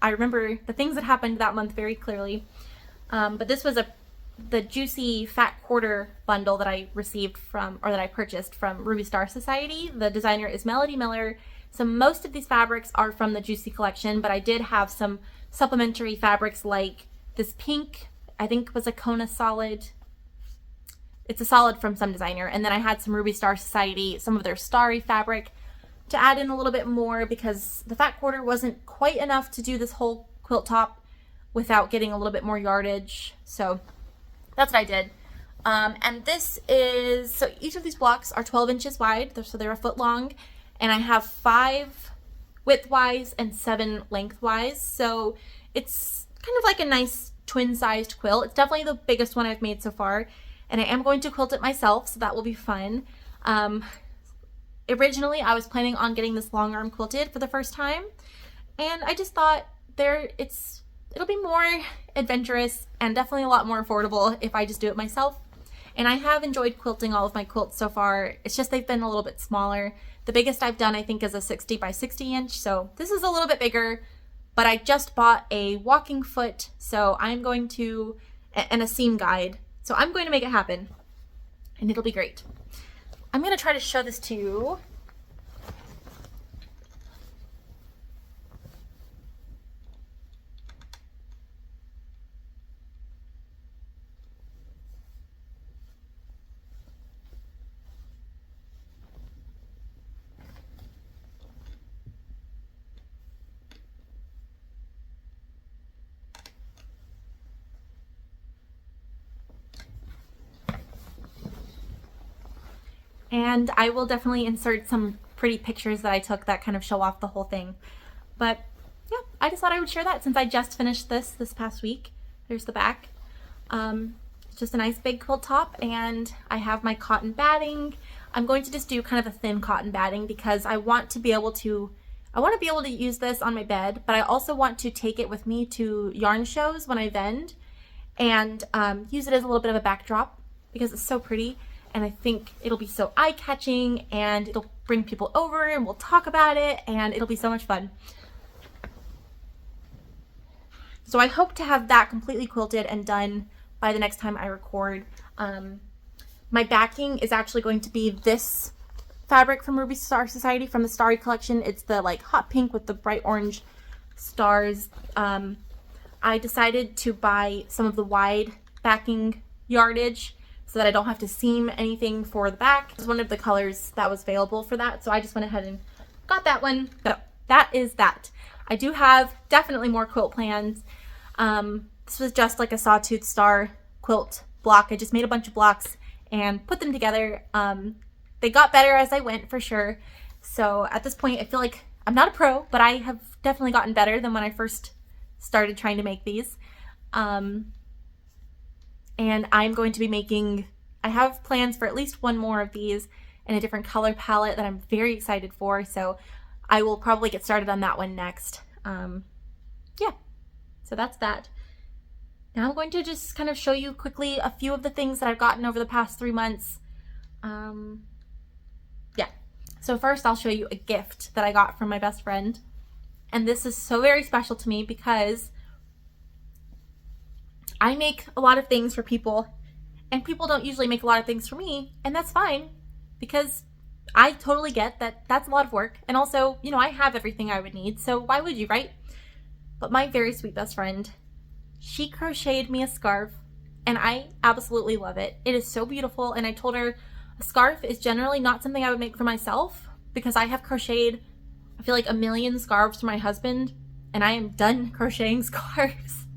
I remember the things that happened that month very clearly. But this was the Juicy Fat Quarter bundle that I received from, or that I purchased from Ruby Star Society. The designer is Melody Miller. So most of these fabrics are from the Juicy collection, but I did have some supplementary fabrics like this pink, I think was a Kona solid. It's a solid from some designer. And then I had some Ruby Star Society, some of their starry fabric to add in a little bit more because the fat quarter wasn't quite enough to do this whole quilt top without getting a little bit more yardage. So that's what I did. And this is, so each of these blocks are 12 inches wide, so they're a foot long, and I have 5 widthwise and 7 lengthwise, so it's kind of like a nice twin-sized quilt. It's definitely the biggest one I've made so far, and I am going to quilt it myself, so that will be fun. Originally, I was planning on getting this long arm quilted for the first time, and I just thought it'll be more adventurous and definitely a lot more affordable if I just do it myself. And I have enjoyed quilting all of my quilts so far. It's just they've been a little bit smaller. The biggest I've done, I think, is a 60 by 60 inch. So this is a little bit bigger, but I just bought a walking foot. So I'm going to, and a seam guide. So I'm going to make it happen and it'll be great. I'm going to try to show this to you. And I will definitely insert some pretty pictures that I took that kind of show off the whole thing. But yeah, I just thought I would share that since I just finished this past week. There's the back. It's just a nice big quilt top, and I have my cotton batting. I'm going to just do kind of a thin cotton batting because I want to be able to use this on my bed, but I also want to take it with me to yarn shows when I vend and use it as a little bit of a backdrop because it's so pretty. And I think it'll be so eye-catching, and it'll bring people over, and we'll talk about it, and it'll be so much fun. So I hope to have that completely quilted and done by the next time I record. My backing is actually going to be this fabric from Ruby Star Society from the Starry collection. It's the like hot pink with the bright orange stars. I decided to buy some of the wide backing yardage so that I don't have to seam anything for the back. It was one of the colors that was available for that, so I just went ahead and got that one. So that is that. I do have definitely more quilt plans. This was just like a sawtooth star quilt block. I just made a bunch of blocks and put them together. They got better as I went for sure. So at this point I feel like I'm not a pro, but I have definitely gotten better than when I first started trying to make these. And I'm going to be making, I have plans for at least one more of these in a different color palette that I'm very excited for. So I will probably get started on that one next. Yeah, so that's that. Now I'm going to just kind of show you quickly a few of the things that I've gotten over the past 3 months. Yeah, so first I'll show you a gift that I got from my best friend. And this is so very special to me because I make a lot of things for people, and people don't usually make a lot of things for me, and that's fine because I totally get that that's a lot of work, and also, you know, I have everything I would need, so why would you, right? But my very sweet best friend, she crocheted me a scarf, and I absolutely love it. It is so beautiful, and I told her a scarf is generally not something I would make for myself because I have crocheted, I feel like, a million scarves for my husband, and I am done crocheting scarves.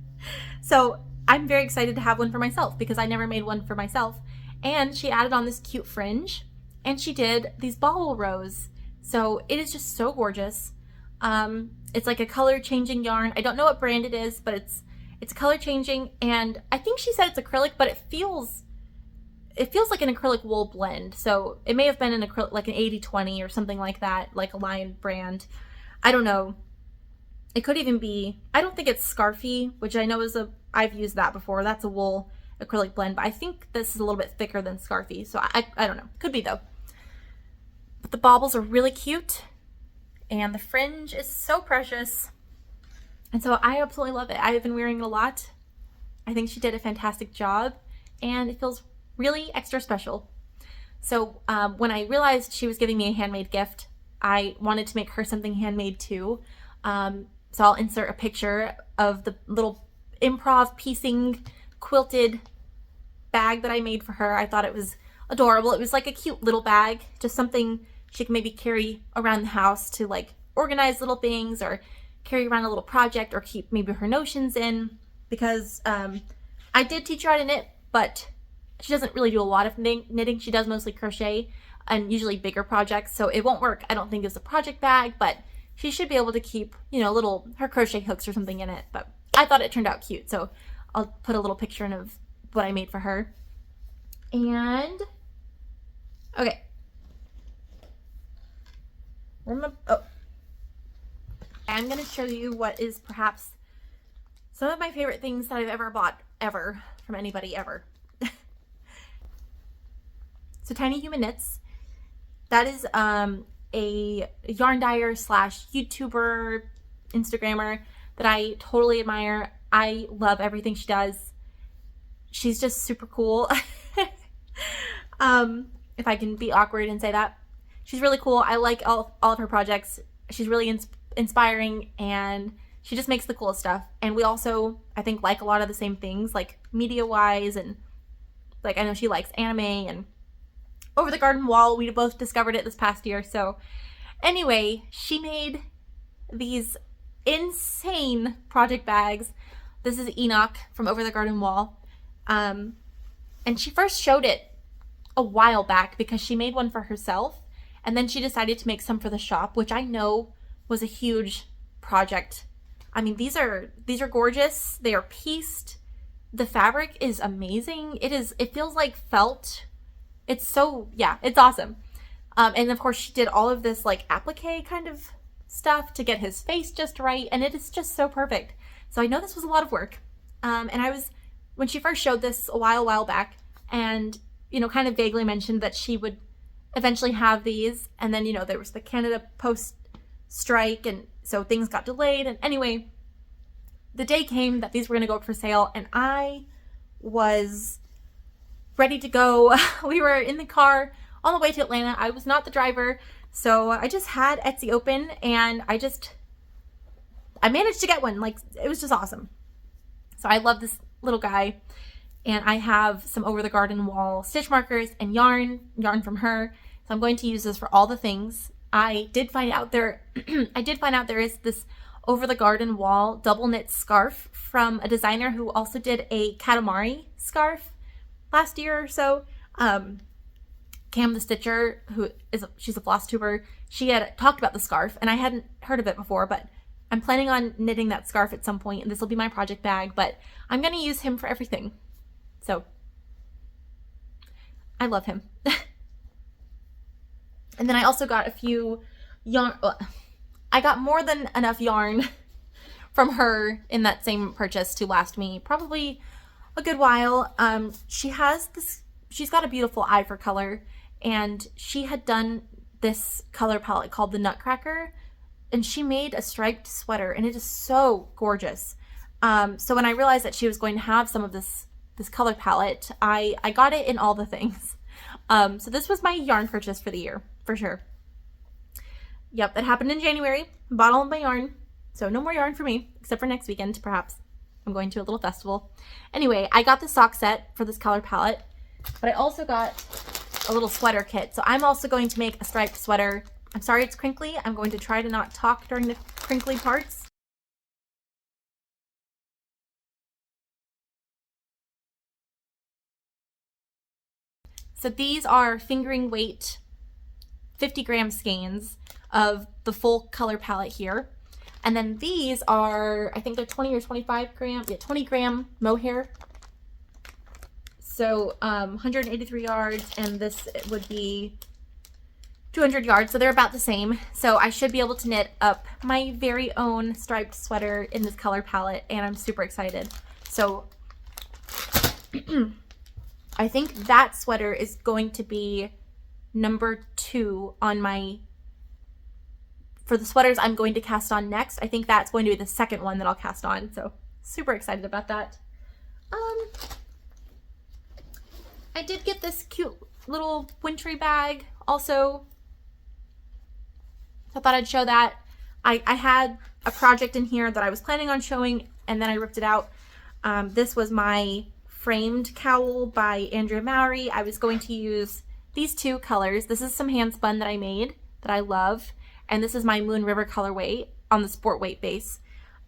So I'm very excited to have one for myself because I never made one for myself. And she added on this cute fringe, and she did these bobble rows. So it is just so gorgeous. It's like a color changing yarn. I don't know what brand it is, but it's color changing, and I think she said it's acrylic, but it feels like an acrylic wool blend. So it may have been an acrylic, like an 80/20 or something like that, like a Lion brand. I don't know. It could even be, I don't think it's Scarfy, which I know is I've used that before. That's a wool acrylic blend, but I think this is a little bit thicker than Scarfy. So I don't know. Could be though. But the baubles are really cute, and the fringe is so precious. And so I absolutely love it. I've been wearing it a lot. I think she did a fantastic job, and it feels really extra special. So when I realized she was giving me a handmade gift, I wanted to make her something handmade too. So I'll insert a picture of the little improv piecing quilted bag that I made for her. I thought it was adorable. It was like a cute little bag, just something she can maybe carry around the house to like organize little things or carry around a little project or keep maybe her notions in, because I did teach her how to knit, but she doesn't really do a lot of knitting. She does mostly crochet and usually bigger projects, so it won't work, I don't think, as a project bag, but she should be able to keep, you know, her crochet hooks or something in it. But I thought it turned out cute, so I'll put a little picture in of what I made for her. And okay, I'm gonna show you what is perhaps some of my favorite things that I've ever bought from anybody ever. So Tiny Human Knits, that is a yarn dyer slash YouTuber, Instagrammer that I totally admire. I love everything she does. She's just super cool. If I can be awkward and say that. She's really cool. I like all of her projects. She's really inspiring, and she just makes the coolest stuff. And we also, I think, like a lot of the same things, like media-wise, and like I know she likes anime and Over the Garden Wall. We both discovered it this past year. So anyway, she made these insane project bags. This is Enoch from Over the Garden Wall. And she first showed it a while back because she made one for herself, and then she decided to make some for the shop, which I know was a huge project. I mean, these are gorgeous. They are pieced. The fabric is amazing. It feels like felt. It's so, yeah, it's awesome. And of course she did all of this like applique kind of stuff to get his face just right, and it is just so perfect. So I know this was a lot of work. And when she first showed this a while back, and, you know, kind of vaguely mentioned that she would eventually have these, and then, you know, there was the Canada Post strike, and so things got delayed. And anyway, the day came that these were going to go up for sale, and I was ready to go. We were in the car on the way to Atlanta. I was not the driver, so I just had Etsy open, and I managed to get one. Like, it was just awesome. So I love this little guy, and I have some Over the Garden Wall stitch markers and yarn from her. So I'm going to use this for all the things. I did find out there is this Over the Garden Wall double knit scarf from a designer who also did a Katamari scarf last year or so. Cam the Stitcher, she's a floss tuber, she had talked about the scarf, and I hadn't heard of it before, but I'm planning on knitting that scarf at some point, and this will be my project bag, but I'm going to use him for everything. So I love him. And then I also got a few yarn. I got more than enough yarn from her in that same purchase to last me probably a good while. She's got a beautiful eye for color, and she had done this color palette called the Nutcracker, and she made a striped sweater, and it is so gorgeous. So when I realized that she was going to have some of this color palette, I got it in all the things. So this was my yarn purchase for the year, for sure. Yep, that happened in January. Bought all of my yarn, so no more yarn for me, except for next weekend, perhaps. I'm going to a little festival. Anyway, I got the sock set for this color palette, but I also got a little sweater kit. So I'm also going to make a striped sweater. I'm sorry it's crinkly. I'm going to try to not talk during the crinkly parts. So these are fingering weight 50-gram skeins of the full color palette here. And then these are, I think they're 20 or 25 gram, yeah, 20 gram mohair. So 183 yards, and this would be 200 yards, so they're about the same. So I should be able to knit up my very own striped sweater in this color palette, and I'm super excited. So I think that sweater is going to be number 2 on for the sweaters I'm going to cast on next. I think that's going to be the second one that I'll cast on, so super excited about that. I did get this cute little wintry bag also. I thought I'd show that. I had a project in here that I was planning on showing, and then I ripped it out. This was my framed cowl by Andrea Mowry. I was going to use these 2 colors. This is some hand spun that I made that I love, and this is my Moon River colorway on the sport weight base.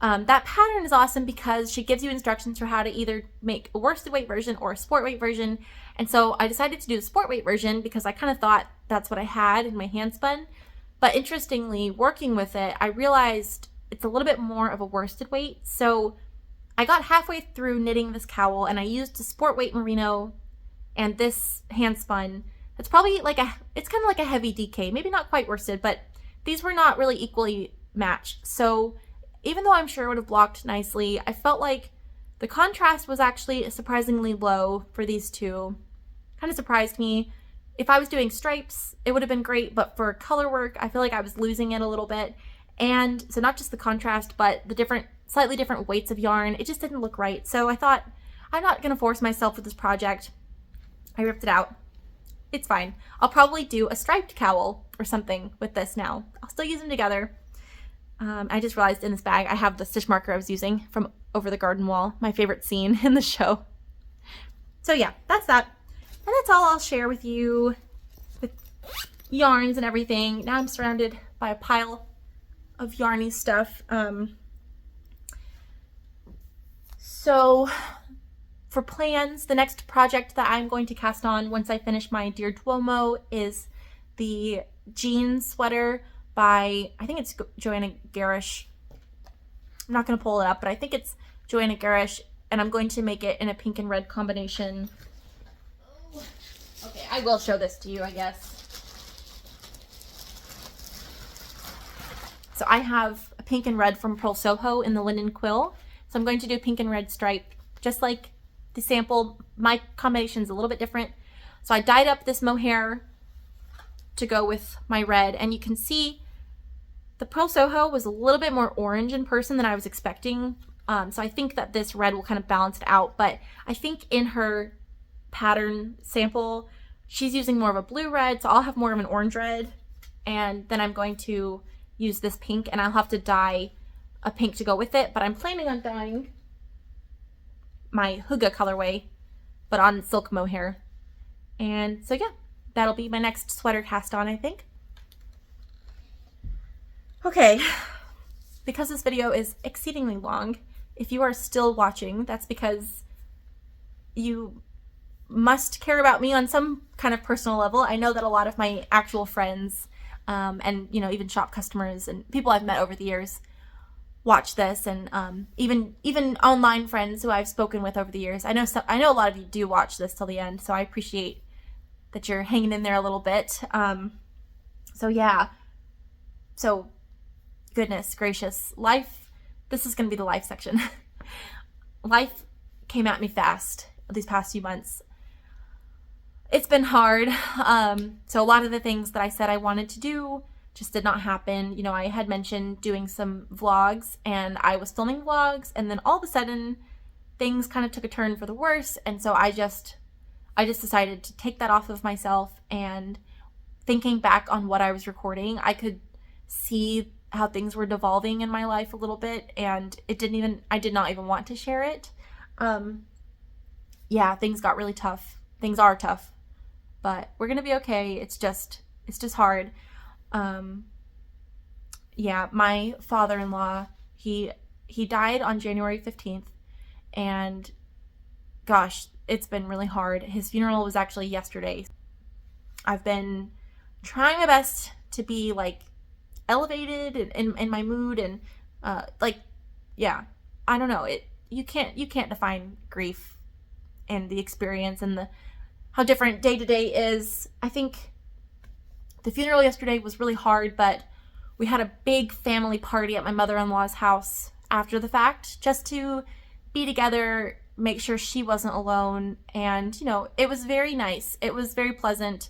That pattern is awesome because she gives you instructions for how to either make a worsted weight version or a sport weight version. And so I decided to do the sport weight version because I kind of thought that's what I had in my hand spun. But interestingly, working with it, I realized it's a little bit more of a worsted weight. So I got halfway through knitting this cowl and I used a sport weight merino and this hand spun. It's probably like it's kind of like a heavy DK, maybe not quite worsted, but these were not really equally matched. So even though I'm sure it would have blocked nicely, I felt like the contrast was actually surprisingly low for these two. Kind of surprised me. If I was doing stripes, it would have been great, but for color work, I feel like I was losing it a little bit. And so not just the contrast, but the slightly different weights of yarn, it just didn't look right. So I thought, I'm not going to force myself with this project. I ripped it out. It's fine. I'll probably do a striped cowl or something with this now. I'll still use them together. I just realized in this bag I have the stitch marker I was using from Over the Garden Wall, my favorite scene in the show. So yeah, that's that. And that's all I'll share with you with yarns and everything. Now I'm surrounded by a pile of yarny stuff. So for plans, the next project that I'm going to cast on once I finish my Dear Duomo is the jean sweater by, I think it's Joanna Garish. I'm not going to pull it up, but I think it's Joanna Garish, and I'm going to make it in a pink and red combination. Oh. Okay, I will show this to you, I guess. So I have a pink and red from Pearl Soho in the linen quill. So I'm going to do a pink and red stripe, just like the sample. My combination's a little bit different. So I dyed up this mohair to go with my red, and you can see the Pearl Soho was a little bit more orange in person than I was expecting. So I think that this red will kind of balance it out, but I think in her pattern sample, she's using more of a blue red, so I'll have more of an orange red, and then I'm going to use this pink, and I'll have to dye a pink to go with it, but I'm planning on dyeing my Hygge colorway, but on silk mohair. And so yeah, that'll be my next sweater cast on, I think. Okay, because this video is exceedingly long, if you are still watching, that's because you must care about me on some kind of personal level. I know that a lot of my actual friends and, you know, even shop customers and people I've met over the years watch this, and even online friends who I've spoken with over the years. I know a lot of you do watch this till the end, so I appreciate that you're hanging in there a little bit. So yeah, so goodness gracious, life, this is going to be the life section. Life came at me fast these past few months. It's been hard. So a lot of the things that I said I wanted to do just did not happen. You know, I had mentioned doing some vlogs, and I was filming vlogs, and then all of a sudden things kind of took a turn for the worse, and so I just decided to take that off of myself. And thinking back on what I was recording, I could see how things were devolving in my life a little bit, and I did not even want to share it. Yeah, things got really tough. Things are tough, but we're gonna be okay. It's just hard. Yeah, my father-in-law, he died on January 15th, and gosh, it's been really hard. His funeral was actually yesterday. I've been trying my best to be like elevated in my mood, and yeah, I don't know, you can't define grief and the experience and how different day to day is. I think the funeral yesterday was really hard, but we had a big family party at my mother-in-law's house after the fact, just to be together, make sure she wasn't alone, and you know, it was very nice. It was very pleasant.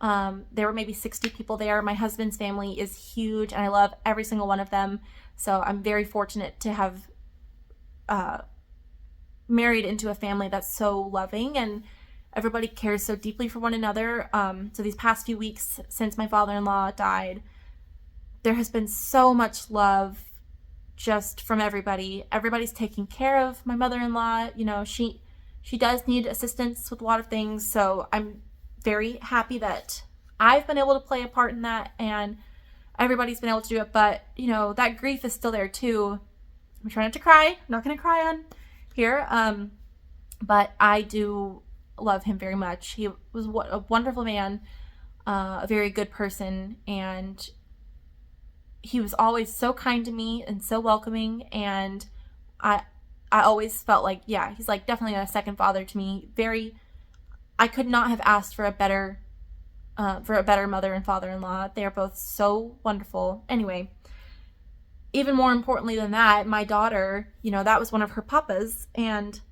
There were maybe 60 people there. My husband's family is huge, and I love every single one of them. So I'm very fortunate to have married into a family that's so loving, and everybody cares so deeply for one another. So these past few weeks since my father-in-law died, there has been so much love just from everybody. Everybody's taking care of my mother-in-law. You know, she does need assistance with a lot of things, so I'm very happy that I've been able to play a part in that, and everybody's been able to do it. But you know, that grief is still there too, I'm trying not to cry. I'm not going to cry on here. But I do love him very much. He was a wonderful man, a very good person, and he was always so kind to me and so welcoming, and I always felt like, yeah, he's like definitely a second father to me. I could not have asked for a better mother and father-in-law. They are both so wonderful. Anyway, even more importantly than that, my daughter, that was one of her papas, and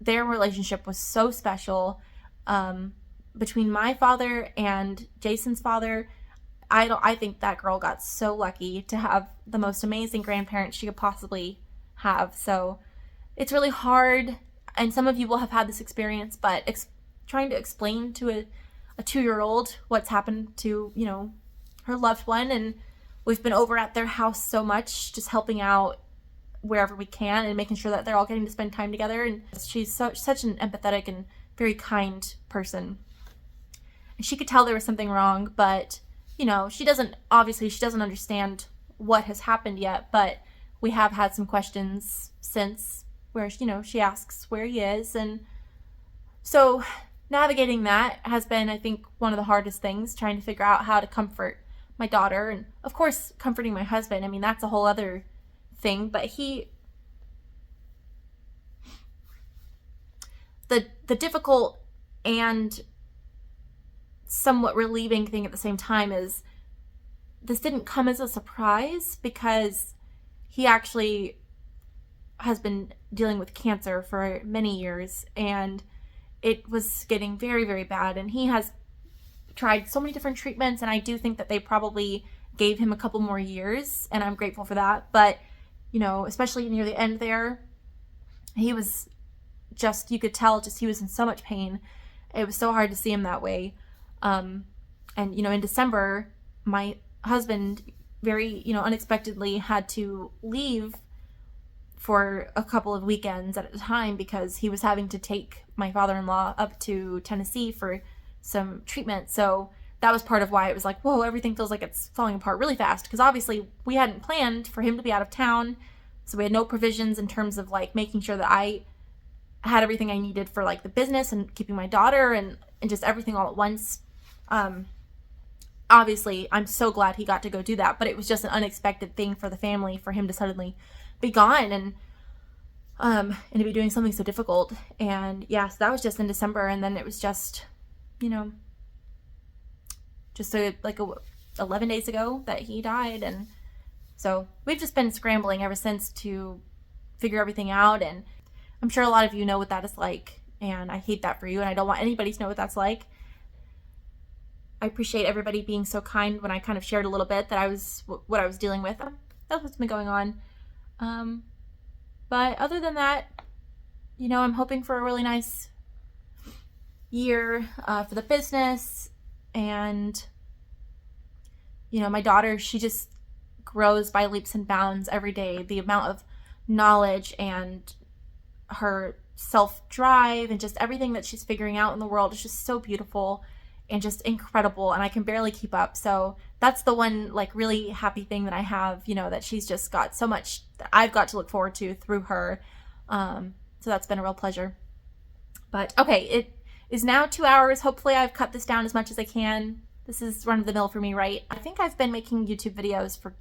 their relationship was so special. Between my father and Jason's father, I think that girl got so lucky to have the most amazing grandparents she could possibly have. So it's really hard, and some of you will have had this experience, but trying to explain to a 2-year-old what's happened to, her loved one. And we've been over at their house so much, just helping out wherever we can and making sure that they're all getting to spend time together. And she's such an empathetic and very kind person. And she could tell there was something wrong, but she doesn't understand what has happened yet, but we have had some questions since where, she asks where he is. And so navigating that has been, I think, one of the hardest things, trying to figure out how to comfort my daughter, and of course comforting my husband. I mean, that's a whole other thing, but the difficult and somewhat relieving thing at the same time is this didn't come as a surprise, because he actually has been dealing with cancer for many years, and it was getting very, very bad, and he has tried so many different treatments, and I do think that they probably gave him a couple more years, and I'm grateful for that. But especially near the end there, he was just, you could tell, just he was in so much pain. It was so hard to see him that way. And in December, my husband very, unexpectedly had to leave for a couple of weekends at a time, because he was having to take my father-in-law up to Tennessee for some treatment. So that was part of why it was like, whoa, everything feels like it's falling apart really fast, because obviously we hadn't planned for him to be out of town. So we had no provisions in terms of like making sure that I had everything I needed for like the business and keeping my daughter and just everything all at once. Obviously I'm so glad he got to go do that, but it was just an unexpected thing for the family, for him to suddenly be gone and to be doing something so difficult. And yeah, so that was just in December, and then it was just, just 11 days ago that he died. And so we've just been scrambling ever since to figure everything out, and I'm sure a lot of you know what that is like, and I hate that for you, and I don't want anybody to know what that's like. I appreciate everybody being so kind when I kind of shared a little bit that what I was dealing with. That's what's been going on. But other than that, I'm hoping for a really nice year for the business. And, my daughter, she just grows by leaps and bounds every day. The amount of knowledge and her self-drive and just everything that she's figuring out in the world is just so beautiful and just incredible, and I can barely keep up. So that's the one really happy thing that I have, that she's just got so much that I've got to look forward to through her. So that's been a real pleasure. But okay, it is now 2 hours. Hopefully I've cut this down as much as I can. This is run of the mill for me, right? I think I've been making YouTube videos for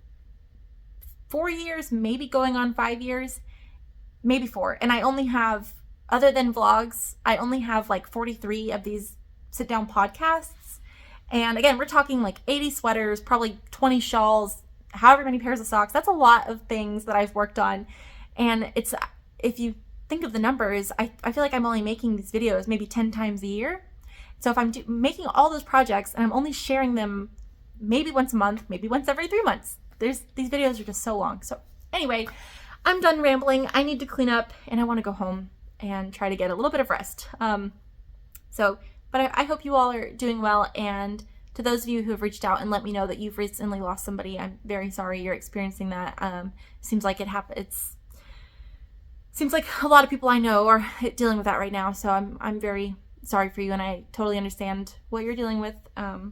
4 years, maybe going on 5 years, maybe 4. And I only have, other than vlogs, I only have 43 of these sit down podcasts. And again, we're talking 80 sweaters, probably 20 shawls, however many pairs of socks. That's a lot of things that I've worked on. And it's, if you think of the numbers, I feel like I'm only making these videos maybe 10 times a year. So if I'm making all those projects and I'm only sharing them maybe once a month, maybe once every 3 months, these videos are just so long. So anyway, I'm done rambling. I need to clean up, and I want to go home and try to get a little bit of rest. But I hope you all are doing well, and to those of you who have reached out and let me know that you've recently lost somebody, I'm very sorry you're experiencing that. Seems like seems like a lot of people I know are dealing with that right now, so I'm very sorry for you, and I totally understand what you're dealing with. And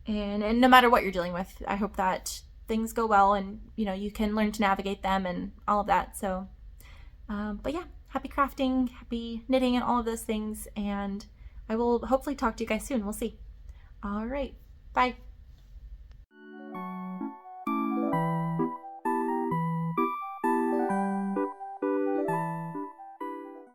no matter what you're dealing with, I hope that things go well and, you know, you can learn to navigate them and all of that. So, but yeah, happy crafting, happy knitting, and all of those things. And I will hopefully talk to you guys soon. We'll see. All right. Bye.